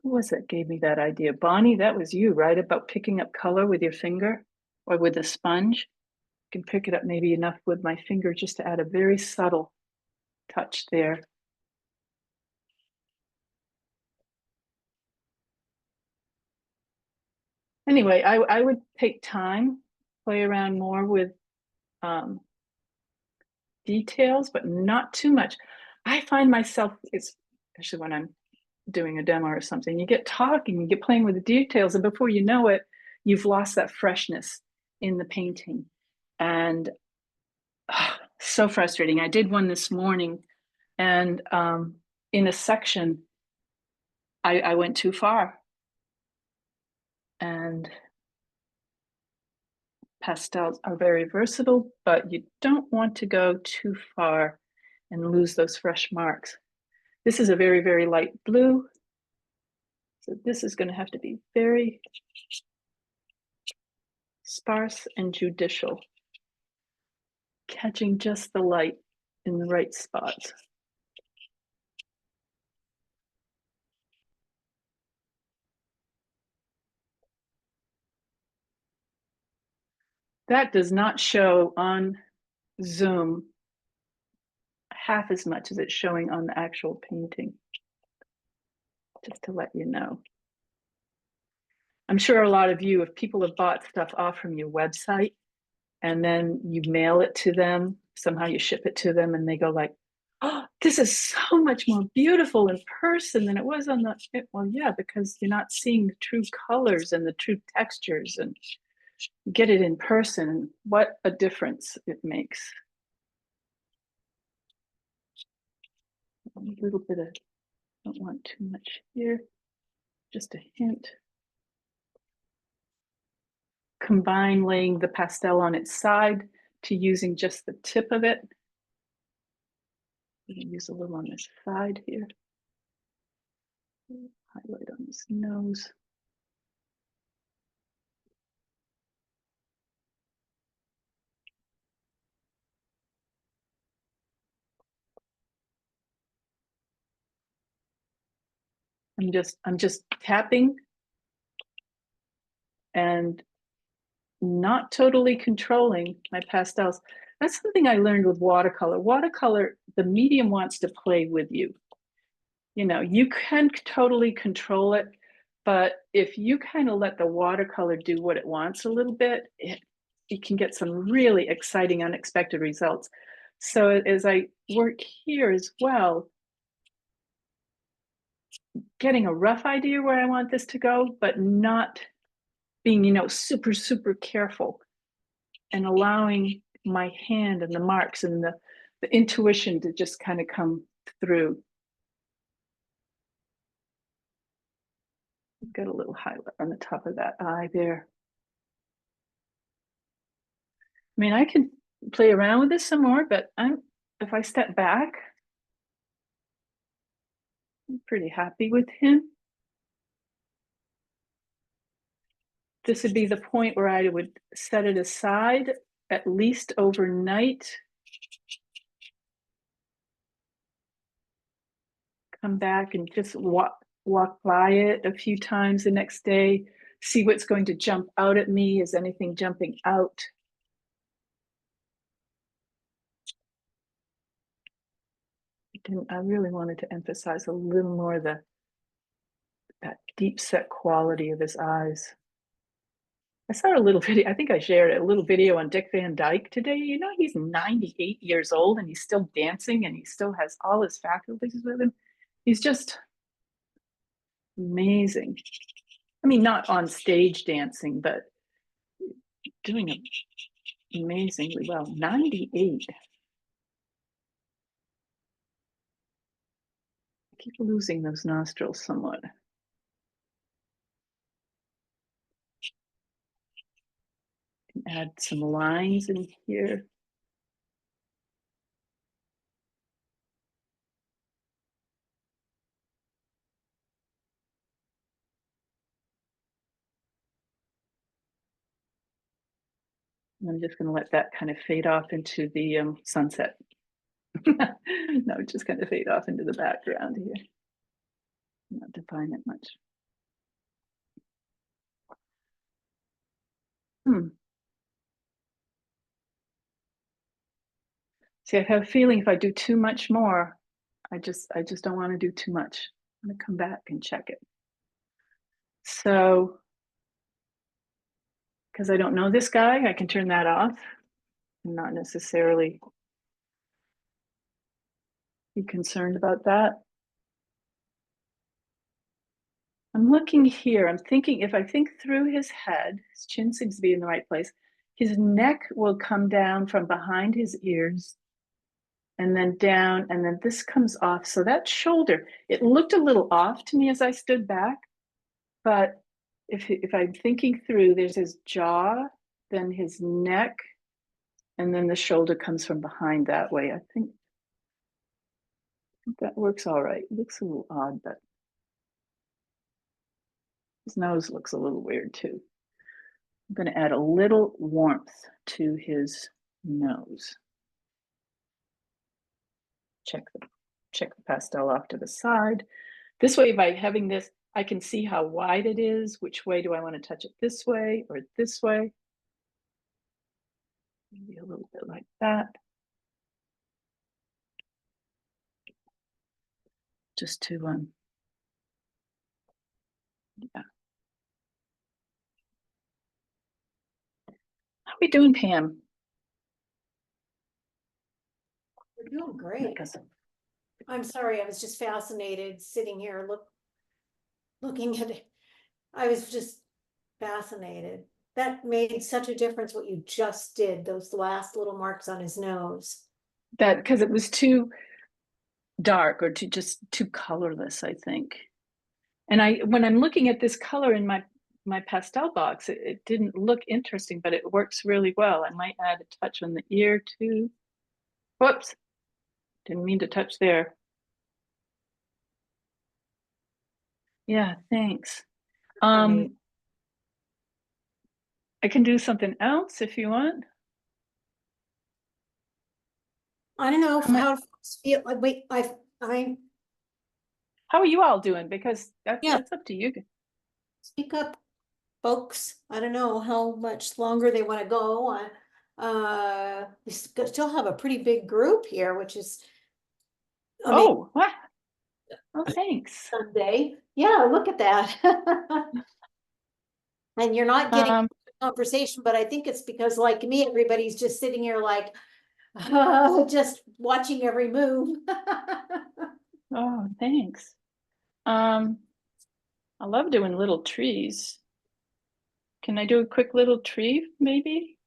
Who was that gave me that idea? Bonnie, that was you, right? About picking up color with your finger or with a sponge. I can pick it up maybe enough with my finger just to add a very subtle touch there. Anyway, I would take time, play around more with details, but not too much. I find myself, especially when I'm doing a demo or something, you get talking, you get playing with the details, and before you know it, you've lost that freshness in the painting. And so frustrating. I did one this morning, and in a section, I went too far. And pastels are very versatile, but you don't want to go too far and lose those fresh marks. This is a very, very light blue. So this is going to have to be very sparse and judicial, catching just the light in the right spots. That does not show on Zoom half as much as it's showing on the actual painting, just to let you know. I'm sure a lot of you, if people have bought stuff off from your website and then you mail it to them, somehow you ship it to them and they go like, oh, this is so much more beautiful in person than it was on the, well, yeah, because you're not seeing the true colors and the true textures, and you get it in person, and what a difference it makes. A little bit of, don't want too much here, just a hint. Combine laying the pastel on its side to using just the tip of it. I'm going to use a little on this side here. Highlight on his nose. I'm just tapping and not totally controlling my pastels. That's something I learned with watercolor. Watercolor, the medium wants to play with you. You know, you can totally control it, but if you kind of let the watercolor do what it wants a little bit, it can get some really exciting, unexpected results. So as I work here as well, getting a rough idea where I want this to go, but not being, you know, super, super careful, and allowing my hand and the marks and the intuition to just kind of come through. Got a little highlight on the top of that eye there. I mean, I can play around with this some more, but if I step back, I'm pretty happy with him. This would be the point where I would set it aside at least overnight. Come back and just walk by it a few times the next day, see what's going to jump out at me. Is anything jumping out? I really wanted to emphasize a little more that deep set quality of his eyes. I saw a little video, I think I shared it, a little video on Dick Van Dyke today. You know, he's 98 years old and he's still dancing and he still has all his faculties with him. He's just amazing. I mean, not on stage dancing, but doing it amazingly well. 98. I keep losing those nostrils somewhat. Add some lines in here. And I'm just going to let that kind of fade off into the sunset. No, just kind of fade off into the background here. Not define it much. See, I have a feeling if I do too much more, I just don't want to do too much. I'm going to come back and check it. So, because I don't know this guy, I can turn that off and not necessarily be concerned about that. I'm looking here, I'm thinking, if I think through his head, his chin seems to be in the right place, his neck will come down from behind his ears and then down, and then this comes off. So that shoulder, it looked a little off to me as I stood back, but if I'm thinking through, there's his jaw then his neck, and then the shoulder comes from behind that way. I think that works all right. It looks a little odd, but his nose looks a little weird too. I'm going to add a little warmth to his nose. Check the pastel off to the side. This way, by having this, I can see how wide it is. Which way do I want to touch it? This way or this way? Maybe a little bit like that. Just to yeah. How are we doing, Pam? We're doing great. I'm sorry, I was just fascinated sitting here looking at it. I was just fascinated. That made such a difference what you just did, those last little marks on his nose. That because it was too dark or too colorless, I think. And when I'm looking at this color in my pastel box, it didn't look interesting, but it works really well. I might add a touch on the ear too. Whoops, didn't mean to touch there. Yeah, thanks. I can do something else if you want. I don't know how to feel. Wait, How are you all doing? Because Yeah. that's up to you. speak up, folks. I don't know how much longer they want to go on. We still have a pretty big group here, which is Oh, what? Oh, thanks. Sunday. Yeah, look at that. And you're not getting conversation, but I think it's because, like me, everybody's just sitting here like just watching every move. Oh, thanks. I love doing little trees. Can I do a quick little tree, maybe?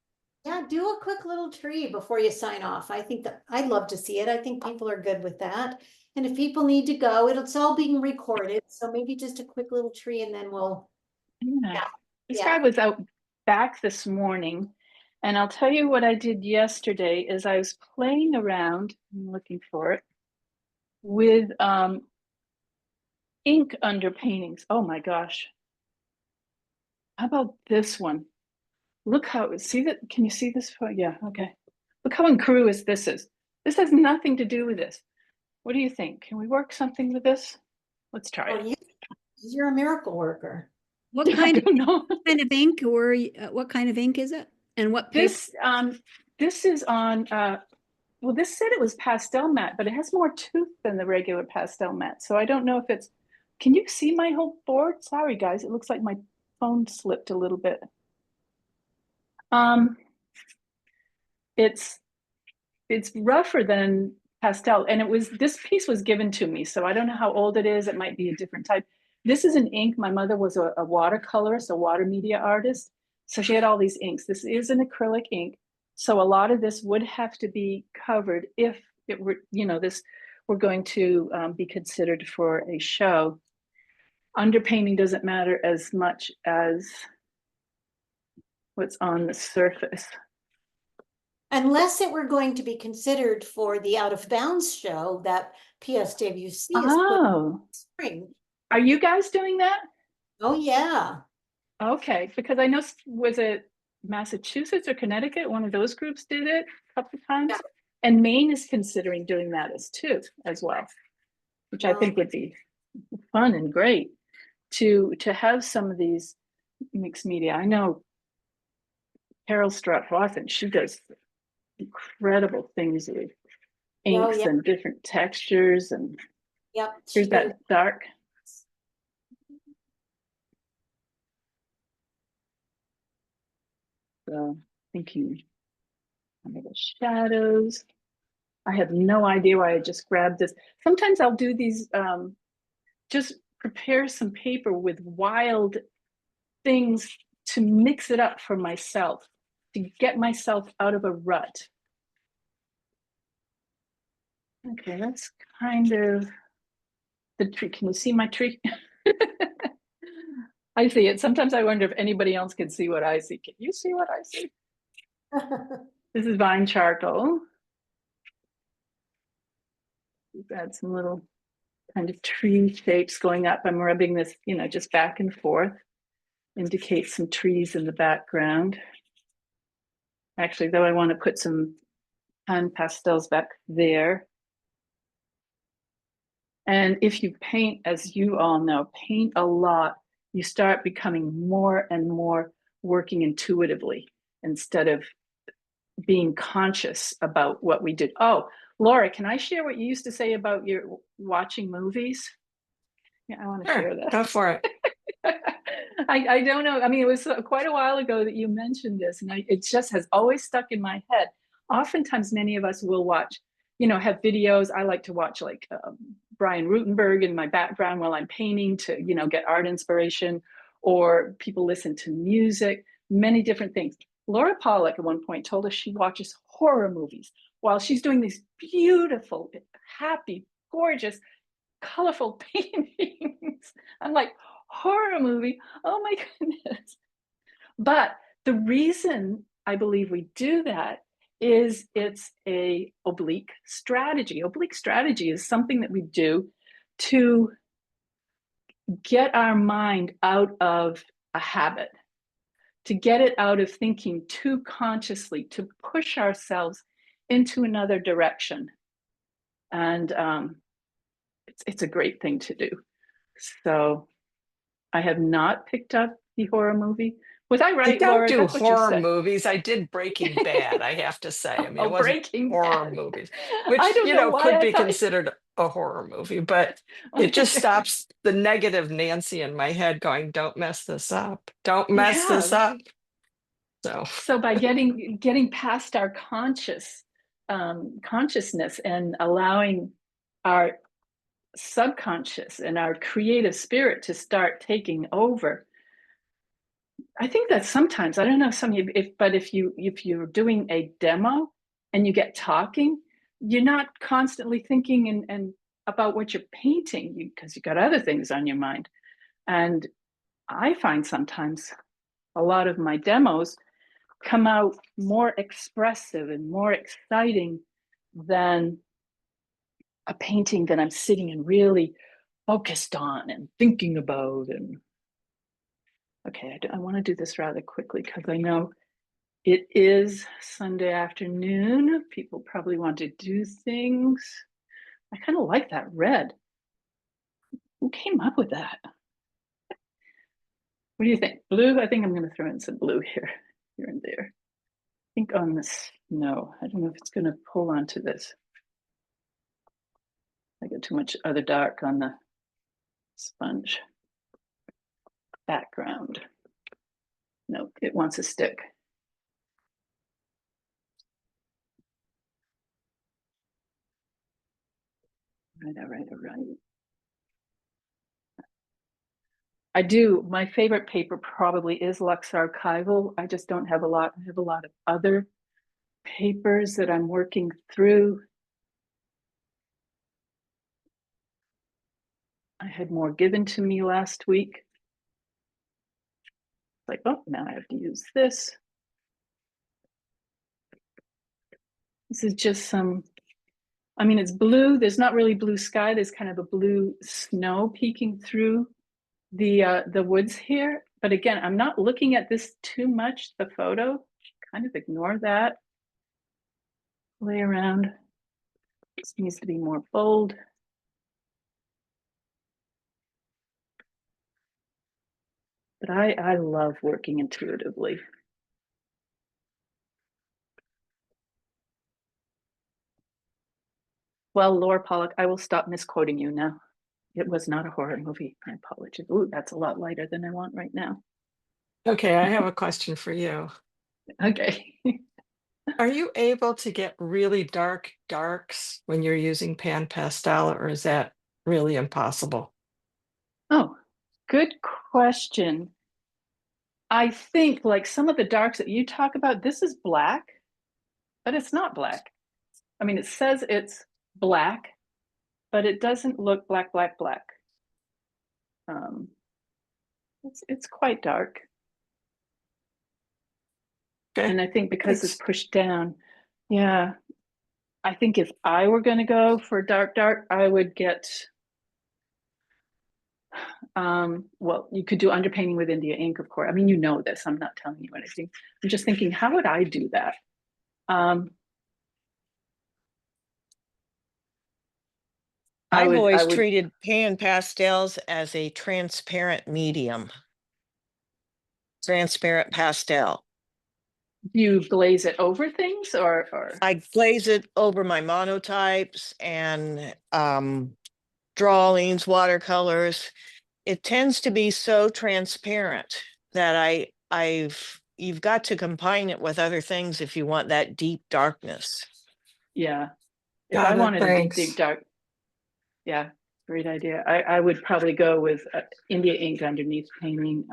Yeah, do a quick little tree before you sign off. I think that I'd love to see it. I think people are good with that. And if people need to go, it's all being recorded. So maybe just a quick little tree and then we'll. Yeah. This guy was out back this morning. And I'll tell you what I did yesterday is I was playing around, I'm looking for it, with ink under paintings. Oh my gosh. How about this one? Look how, see that, can you see this? Yeah, okay. Look how incongruous this is. This has nothing to do with this. What do you think? Can we work something with this? Let's try it. You're a miracle worker. What kind I don't know. kind of ink or what kind of ink is it? And what paper? This is on well, this said it was pastel matte, but it has more tooth than the regular pastel matte. So I don't know if it's, can you see my whole board? Sorry guys, it looks like my phone slipped a little bit. It's rougher than pastel, and this piece was given to me, so I don't know how old it is. It might be a different type. This is an ink. My mother was a watercolorist, a water media artist, so she had all these inks. This is an acrylic ink, so a lot of this would have to be covered if it were, this were going to be considered for a show. Underpainting doesn't matter as much as what's on the surface. Unless it were going to be considered for the Out of Bounds show that PSWC is putting in spring. Are you guys doing that? Oh, yeah. Okay, because I know, was it Massachusetts or Connecticut? One of those groups did it a couple of times. Yeah. And Maine is considering doing that as well, which I think would be fun and great to have some of these mixed media. I know Carol Strutt-Wathen, she does incredible things with inks and different textures. And here's that dark. So thinking under the shadows. I have no idea why I just grabbed this. Sometimes I'll do these, just prepare some paper with wild things to mix it up for myself, to get myself out of a rut. Okay, that's kind of the tree. Can you see my tree? I see it. Sometimes I wonder if anybody else can see what I see. Can you see what I see? This is vine charcoal. We've got some little kind of tree shapes going up. I'm rubbing this, you know, just back and forth. Indicate some trees in the background. Actually, though, I want to put some hand pastels back there. And if you paint, as you all know, paint a lot, you start becoming more and more working intuitively instead of being conscious about what we did. Oh, Laura, can I share what you used to say about your watching movies? Yeah, I want to share that. Go for it. I don't know. I mean, it was quite a while ago that you mentioned this, and it just has always stuck in my head. Oftentimes, many of us will watch, you know, have videos. I like to watch like Brian Rutenberg in my background while I'm painting to, you know, get art inspiration, or people listen to music, many different things. Laura Pollock at one point told us she watches horror movies while she's doing these beautiful, happy, gorgeous, colorful paintings. I'm like, horror movie? Oh my goodness. But the reason I believe we do that is it's a oblique strategy. Oblique strategy is something that we do to get our mind out of a habit, to get it out of thinking too consciously, to push ourselves into another direction. And it's a great thing to do. So I have not picked up the horror movie. Was I right, I don't Laura? do That's what you horror said. movies. I did Breaking Bad, I have to say. I mean, it wasn't Breaking horror Bad. movies, I which, don't you know know, why could I be thought. considered a horror movie, but Oh it my just God. stops the negative Nancy in my head going, don't mess this up. Don't mess this Yeah. up. So by getting past our consciousness and allowing our subconscious and our creative spirit to start taking over, I think that sometimes, I don't know, if you're doing a demo and you get talking, you're not constantly thinking and about what you're painting because you got other things on your mind. And I find sometimes a lot of my demos come out more expressive and more exciting than a painting that I'm sitting and really focused on and thinking about. And okay, I want to do this rather quickly because I know it is Sunday afternoon. People probably want to do things. I kind of like that red. Who came up with that? What do you think? Blue? I think I'm going to throw in some blue here and there. I think on this, no, I don't know if it's going to pull onto this. I got too much other dark on the sponge background. No, it wants to stick. All right. I do. My favorite paper probably is Lux Archival. I just don't have a lot. I have a lot of other papers that I'm working through. I had more given to me last week. Like, oh, now I have to use this. This is just some, I mean, it's blue. There's not really blue sky. There's kind of a blue snow peeking through the woods here. But again, I'm not looking at this too much, the photo. Kind of ignore that. Play around. This needs to be more bold. But I love working intuitively. Well, Laura Pollock, I will stop misquoting you now. It was not a horror movie. I apologize. Ooh, that's a lot lighter than I want right now. okay, I have a question for you. Okay. Are you able to get really dark darks when you're using pan pastel, or is that really impossible? Oh, good question. I think like some of the darks that you talk about, this is black, but it's not black. I mean, it says it's black, but it doesn't look black. It's quite dark. Okay. And I think because it's Thanks. pushed down, yeah, I think if I were going to go for dark, I would get, well, you could do underpainting with India ink, of course. I mean, you know this, I'm not telling you anything. I'm just thinking, how would I do that? I've always I would, treated pan pastels as a transparent medium. Transparent pastel. do you glaze it over things or? I glaze it over my monotypes and drawings, watercolors. It tends to be so transparent that you've got to combine it with other things if you want that deep darkness. Yeah. If Got I it, wanted a deep, thanks. dark, yeah, great idea. I would probably go with India ink underneath painting,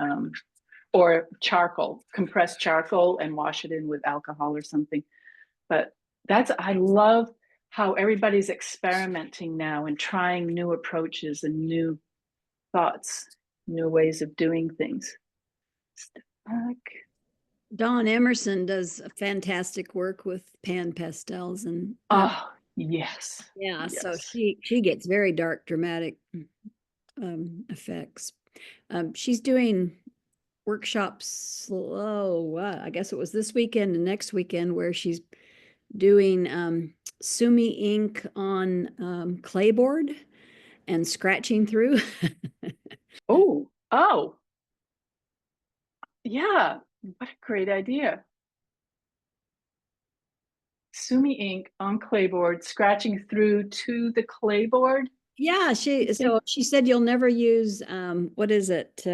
or charcoal, compressed charcoal, and wash it in with alcohol or something. But I love how everybody's experimenting now and trying new approaches and new thoughts, new ways of doing things. Step back. Dawn Emerson does fantastic work with pan pastels and Oh, yes. yeah, so Yes. she gets very dark, dramatic effects. She's doing workshops. Oh, I guess it was this weekend and next weekend where she's doing Sumi ink on clayboard and scratching through. Oh, yeah. What a great idea. Sumi ink on clayboard, scratching through to the clayboard. Yeah, so she said you'll never use what is it?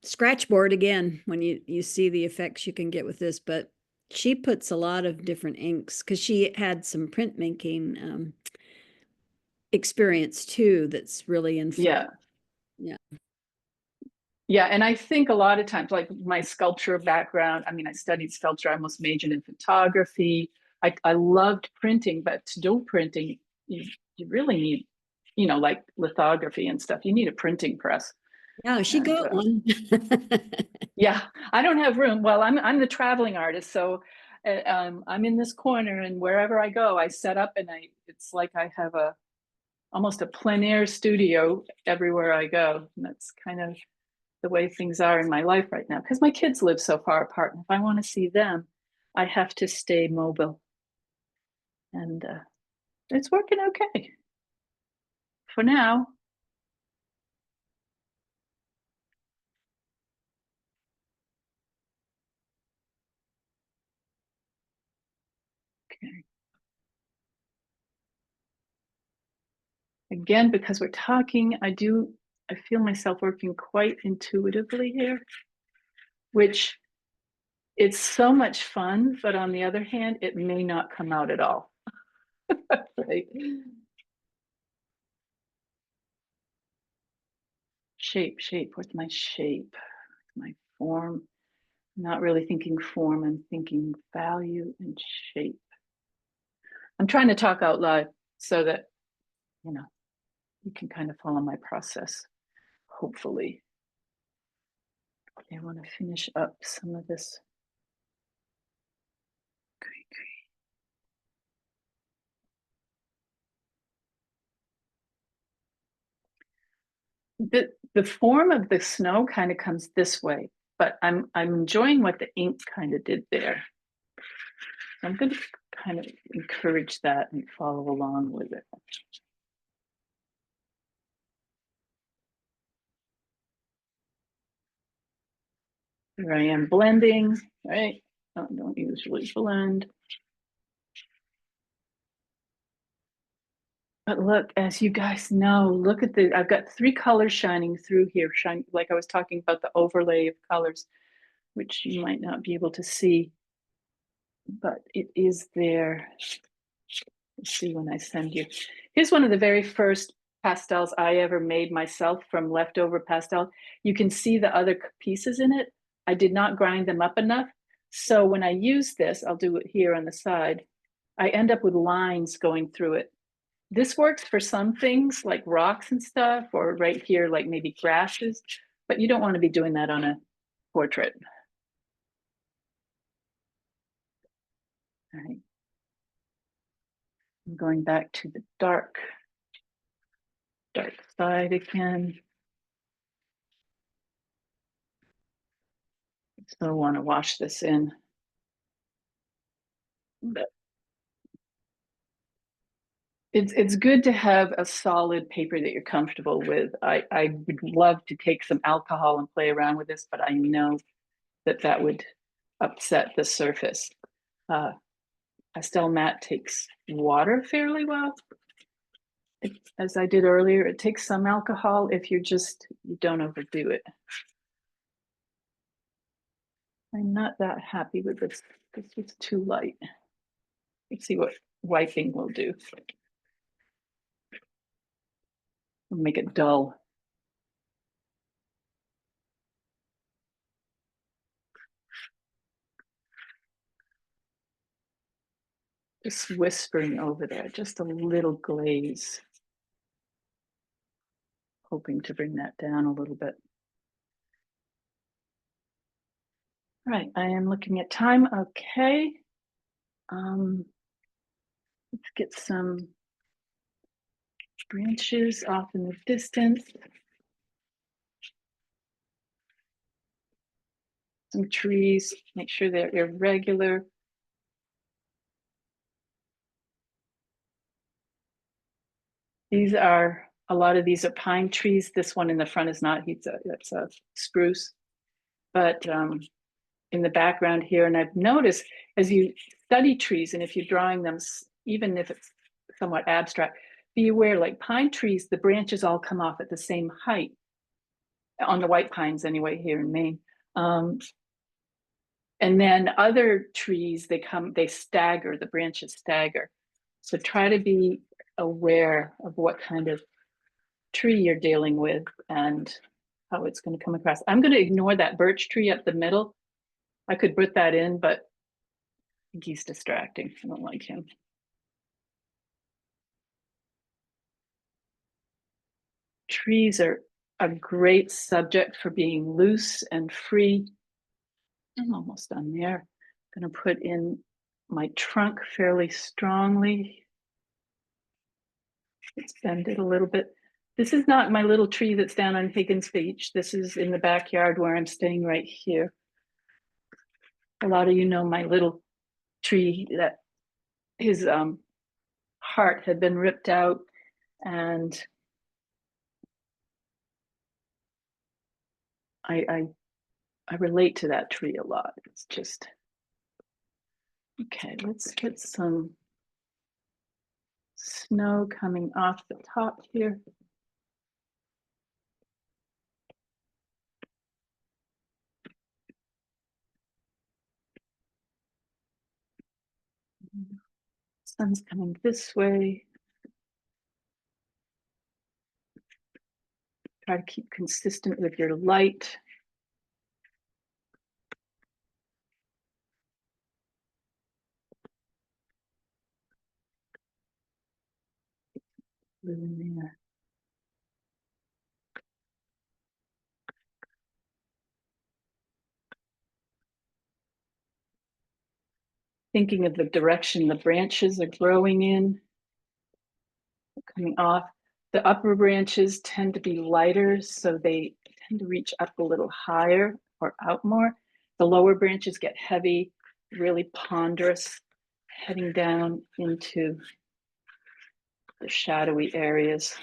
Scratchboard again when you see the effects you can get with this, but she puts a lot of different inks because she had some printmaking experience too that's really influential. Yeah. Yeah. Yeah, and I think a lot of times, like my sculpture background, I mean, I studied sculpture, I almost majored in photography. I loved printing, but to do printing, you really need, like lithography and stuff, you need a printing press. Yeah, she And got one. yeah, I don't have room. Well, I'm the traveling artist, so I'm in this corner, and wherever I go, I set up, and it's like I have almost a plein air studio everywhere I go. And that's kind of the way things are in my life right now, because my kids live so far apart, and if I want to see them, I have to stay mobile. And it's working okay for now. Okay. Again, because we're talking, I feel myself working quite intuitively here, which it's so much fun, but on the other hand, it may not come out at all. Right? Shape, what's my shape? My form. I'm not really thinking form, I'm thinking value and shape. I'm trying to talk out loud so that, you can kind of follow my process, hopefully. I want to finish up some of this. The form of the snow kind of comes this way, but I'm enjoying what the ink kind of did there. I'm going to kind of encourage that and follow along with it. Here I am blending, right? I don't usually blend. But look, as you guys know, look at I've got 3 colors shining through here, like I was talking about the overlay of colors, which you might not be able to see, but it is there. Let's see when I send you. Here's one of the very first pastels I ever made myself from leftover pastel. You can see the other pieces in it. I did not grind them up enough. So when I use this, I'll do it here on the side, I end up with lines going through it. This works for some things like rocks and stuff, or right here, like maybe grasses, but you don't want to be doing that on a portrait. All right. I'm going back to the dark side again. So I want to wash this in. But it's good to have a solid paper that you're comfortable with. I would love to take some alcohol and play around with this, but I know that would upset the surface. Pastel matte takes water fairly well. As I did earlier, it takes some alcohol if you don't overdo it. I'm not that happy with this. This is too light. Let's see what wiping will do. We'll make it dull. Just whispering over there, just a little glaze. Hoping to bring that down a little bit. All right, I am looking at time. Okay. Let's get some branches off in the distance. Some trees, make sure they're irregular. A lot of these are pine trees. This one in the front is not, that's a spruce. But in the background here, and I've noticed as you study trees, and if you're drawing them, even if it's somewhat abstract, be aware, like pine trees, the branches all come off at the same height, on the white pines anyway, here in Maine. And then other trees, they stagger, the branches stagger. So try to be aware of what kind of tree you're dealing with and how it's going to come across. I'm going to ignore that birch tree up the middle. I could put that in, but I think he's distracting. I don't like him. Trees are a great subject for being loose and free. I'm almost done there. I'm going to put in my trunk fairly strongly. Let's bend it a little bit. This is not my little tree that's down on Higgins Beach. This is in the backyard where I'm staying right here. A lot of you know my little tree that his heart had been ripped out, and I relate to that tree a lot. It's just, okay, let's get some snow coming off the top here. Sun's coming this way. Try to keep consistent with your light. Blue in there. Thinking of the direction the branches are growing in, coming off. The upper branches tend to be lighter, so they tend to reach up a little higher or out more. The lower branches get heavy, really ponderous, heading down into the shadowy areas.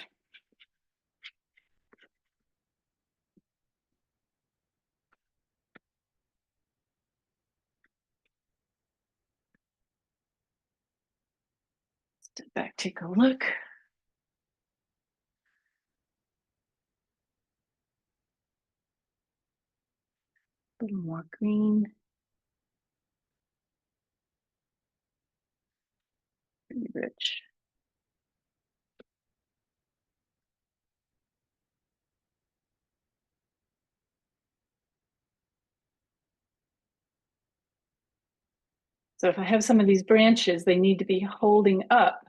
Step back, take a look. A little more green. Pretty rich. So if I have some of these branches, they need to be holding up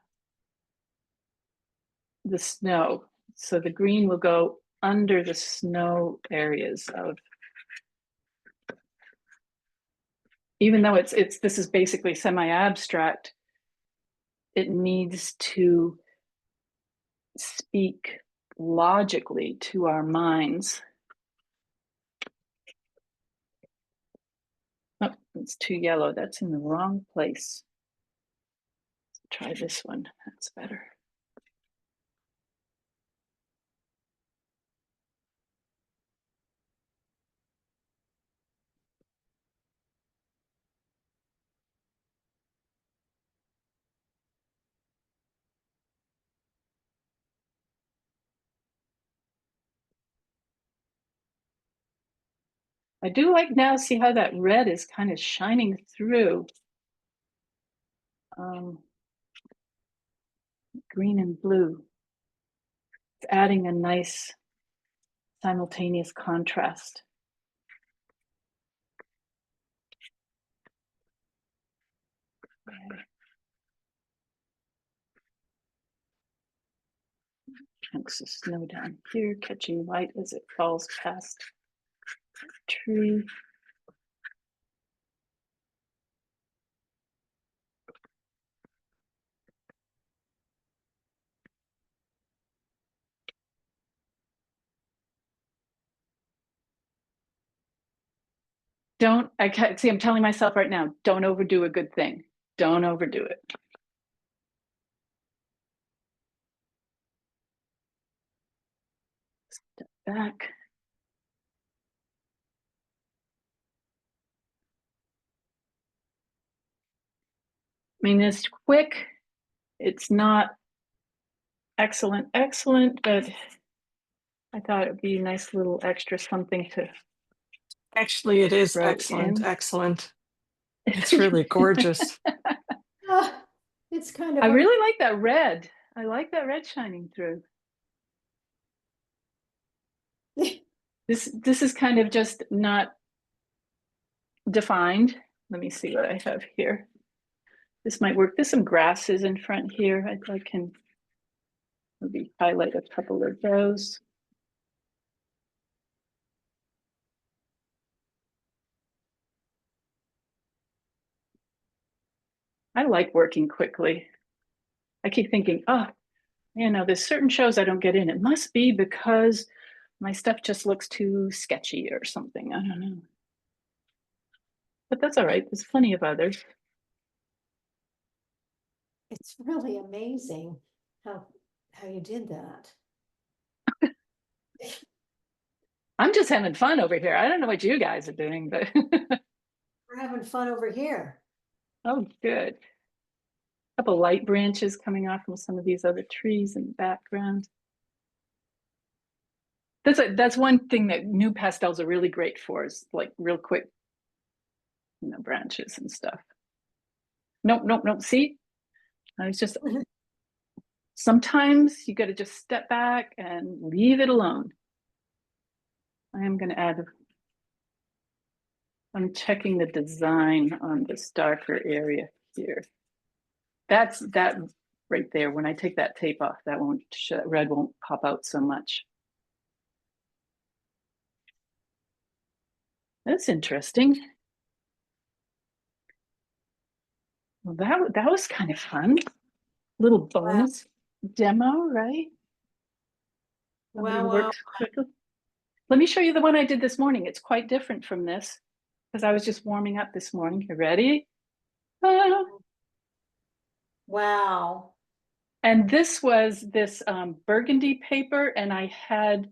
the snow. So the green will go under the snow areas of, even though this is basically semi-abstract, it needs to speak logically to our minds. Oh, it's too yellow. That's in the wrong place. Let's try this one. That's better. I do like now, see how that red is kind of shining through. Green and blue. It's adding a nice simultaneous contrast. Chunks of snow down here, catching light as it falls past the tree. I can't see, I'm telling myself right now, don't overdo a good thing. Don't overdo it. Step back. I mean, it's quick. It's not excellent, but I thought it'd be a nice little extra something to. Actually, it is throw excellent, in. excellent. It's really gorgeous. It's kind of. I really like that red. I like that red shining through. This is kind of just not defined. Let me see what I have here. This might work. There's some grasses in front here. I can maybe highlight a couple of those. I like working quickly. I keep thinking, oh, you know, there's certain shows I don't get in. It must be because my stuff just looks too sketchy or something. I don't know. But that's all right. There's plenty of others. It's really amazing how you did that. I'm just having fun over here. I don't know what you guys are doing, but We're having fun over here. oh, good. A couple light branches coming off from some of these other trees in the background. That's one thing that new pastels are really great for, is like real quick, you know, branches and stuff. Nope. See, I was just, sometimes you got to just step back and leave it alone. I am going to add, I'm checking the design on this darker area here. That's that right there. When I take that tape off, that red won't pop out so much. That's interesting. Well, that was kind of fun. Little bonus demo, right? Wow. Let me show you the one I did this morning. It's quite different from this because I was just warming up this morning. You ready? Wow. And this was this burgundy paper, and I had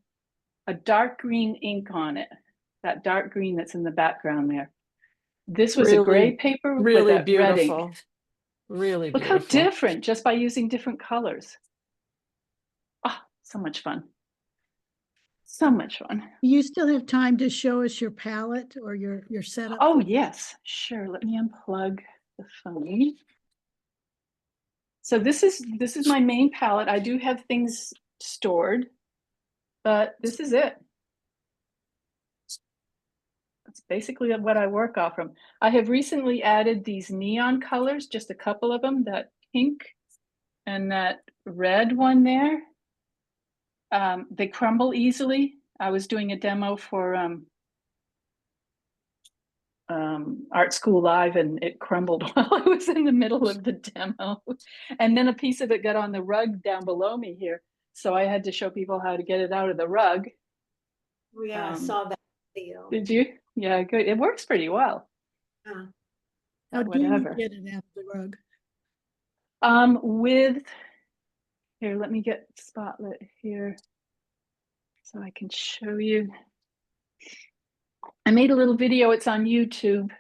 a dark green ink on it. That dark green that's in the background there. This was a gray paper with really that red ink. beautiful. Really Look beautiful. how different just by using different colors. Oh, so much fun. So much fun. You still have time to show us your palette or your setup? Oh, yes, sure. Let me unplug the phone. So this is my main palette. I do have things stored, but this is it. That's basically what I work off from. I have recently added these neon colors, just a couple of them, that pink and that red one there. They crumble easily. I was doing a demo for Art School Live, and it crumbled while I was in the middle of the demo. And then a piece of it got on the rug down below me here. So I had to show people how to get it out of the rug. Oh, yeah, I saw that video. Did you? Yeah, good. It works pretty well. Yeah. How But do you whatever. get it out of the rug? With here, let me get spotlit here so I can show you. I made a little video, it's on YouTube,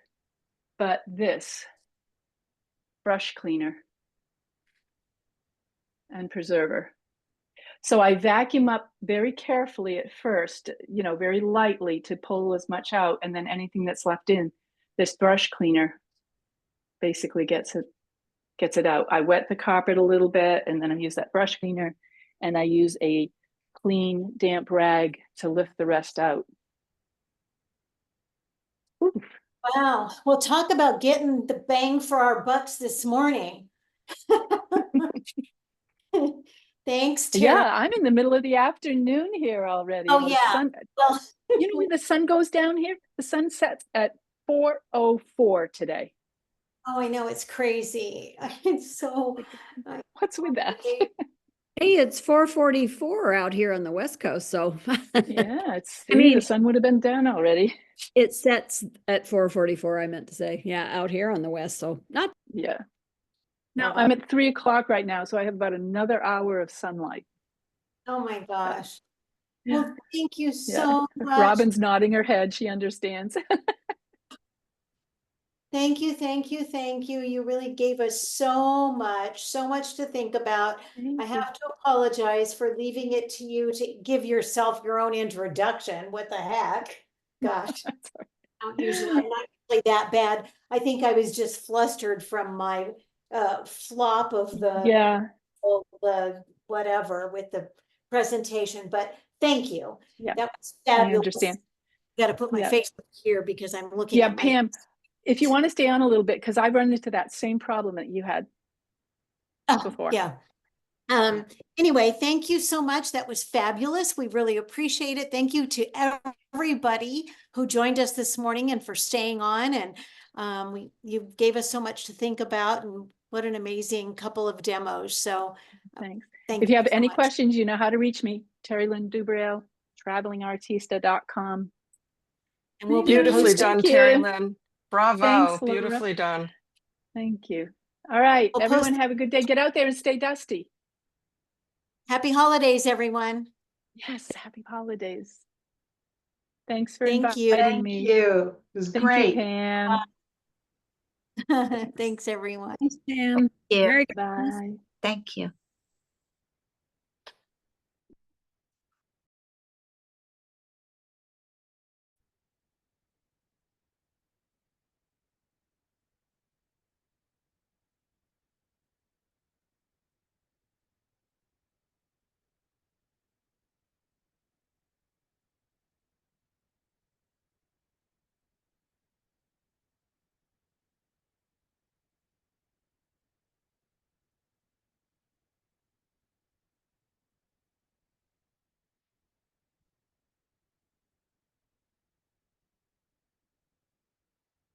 but this brush cleaner and preserver. So I vacuum up very carefully at first, you know, very lightly to pull as much out, and then anything that's left in, this brush cleaner basically gets it out. I wet the carpet a little bit, and then I use that brush cleaner, and I use a clean, damp rag to lift the rest out. Oof. Wow. Well, talk about getting the bang for our bucks this morning. Thanks, Terry. Yeah, I'm in the middle of the afternoon here already. Oh, and the yeah. sun, Well, you know when the sun goes down here? The sun sets at 4:04 today. oh, I know, it's crazy. It's so. What's with that? Hey, it's 4:44 out here on the West Coast, so Yeah, it's. I mean- the sun would have been down already. it sets at 4:44, I meant to say. Yeah, out here on the West, so not Yeah. No, not I'm at 3:00 right now, so I have about another hour of sunlight. Oh, my gosh. Yeah. Well, thank you Yeah. so much. Robin's nodding her head. She understands. Thank you, thank you, thank you. You really gave us so much to think about. Thank I you. have to apologize for leaving it to you to give yourself your own introduction. What the heck? Gosh, That's all I'm not usually that bad. I think I was just flustered from my flop of right. Yeah. the whatever with the presentation, but thank you. Yeah. That was I fabulous. understand. Got to put my Yeah. face here because I'm looking Yeah, at my. Pam, if you want to stay on a little bit, because I've run into that same problem that you had before. Yeah. Anyway, thank you so much. That was fabulous. We really appreciate it. Thank you to everybody who joined us this morning and for staying on. And you gave us so much to think about, and what an amazing couple of demos. So Thanks. thank If you have so any much. questions, you know how to reach me. Terrilynn Dubreuil, travelingartista.com. And we'll be Beautifully posting. done, Thank you. Terrilynn. Bravo. Thanks, Laura. Beautifully done. Thank you. All right, We'll everyone post- have a good day. Get out there and stay dusty. Happy holidays, everyone. Yes, happy holidays. Thanks for Thank you. inviting me. you. It was Thank great. you, Pam. Thanks, everyone. Sam. Yeah. Merry Bye. Thank you.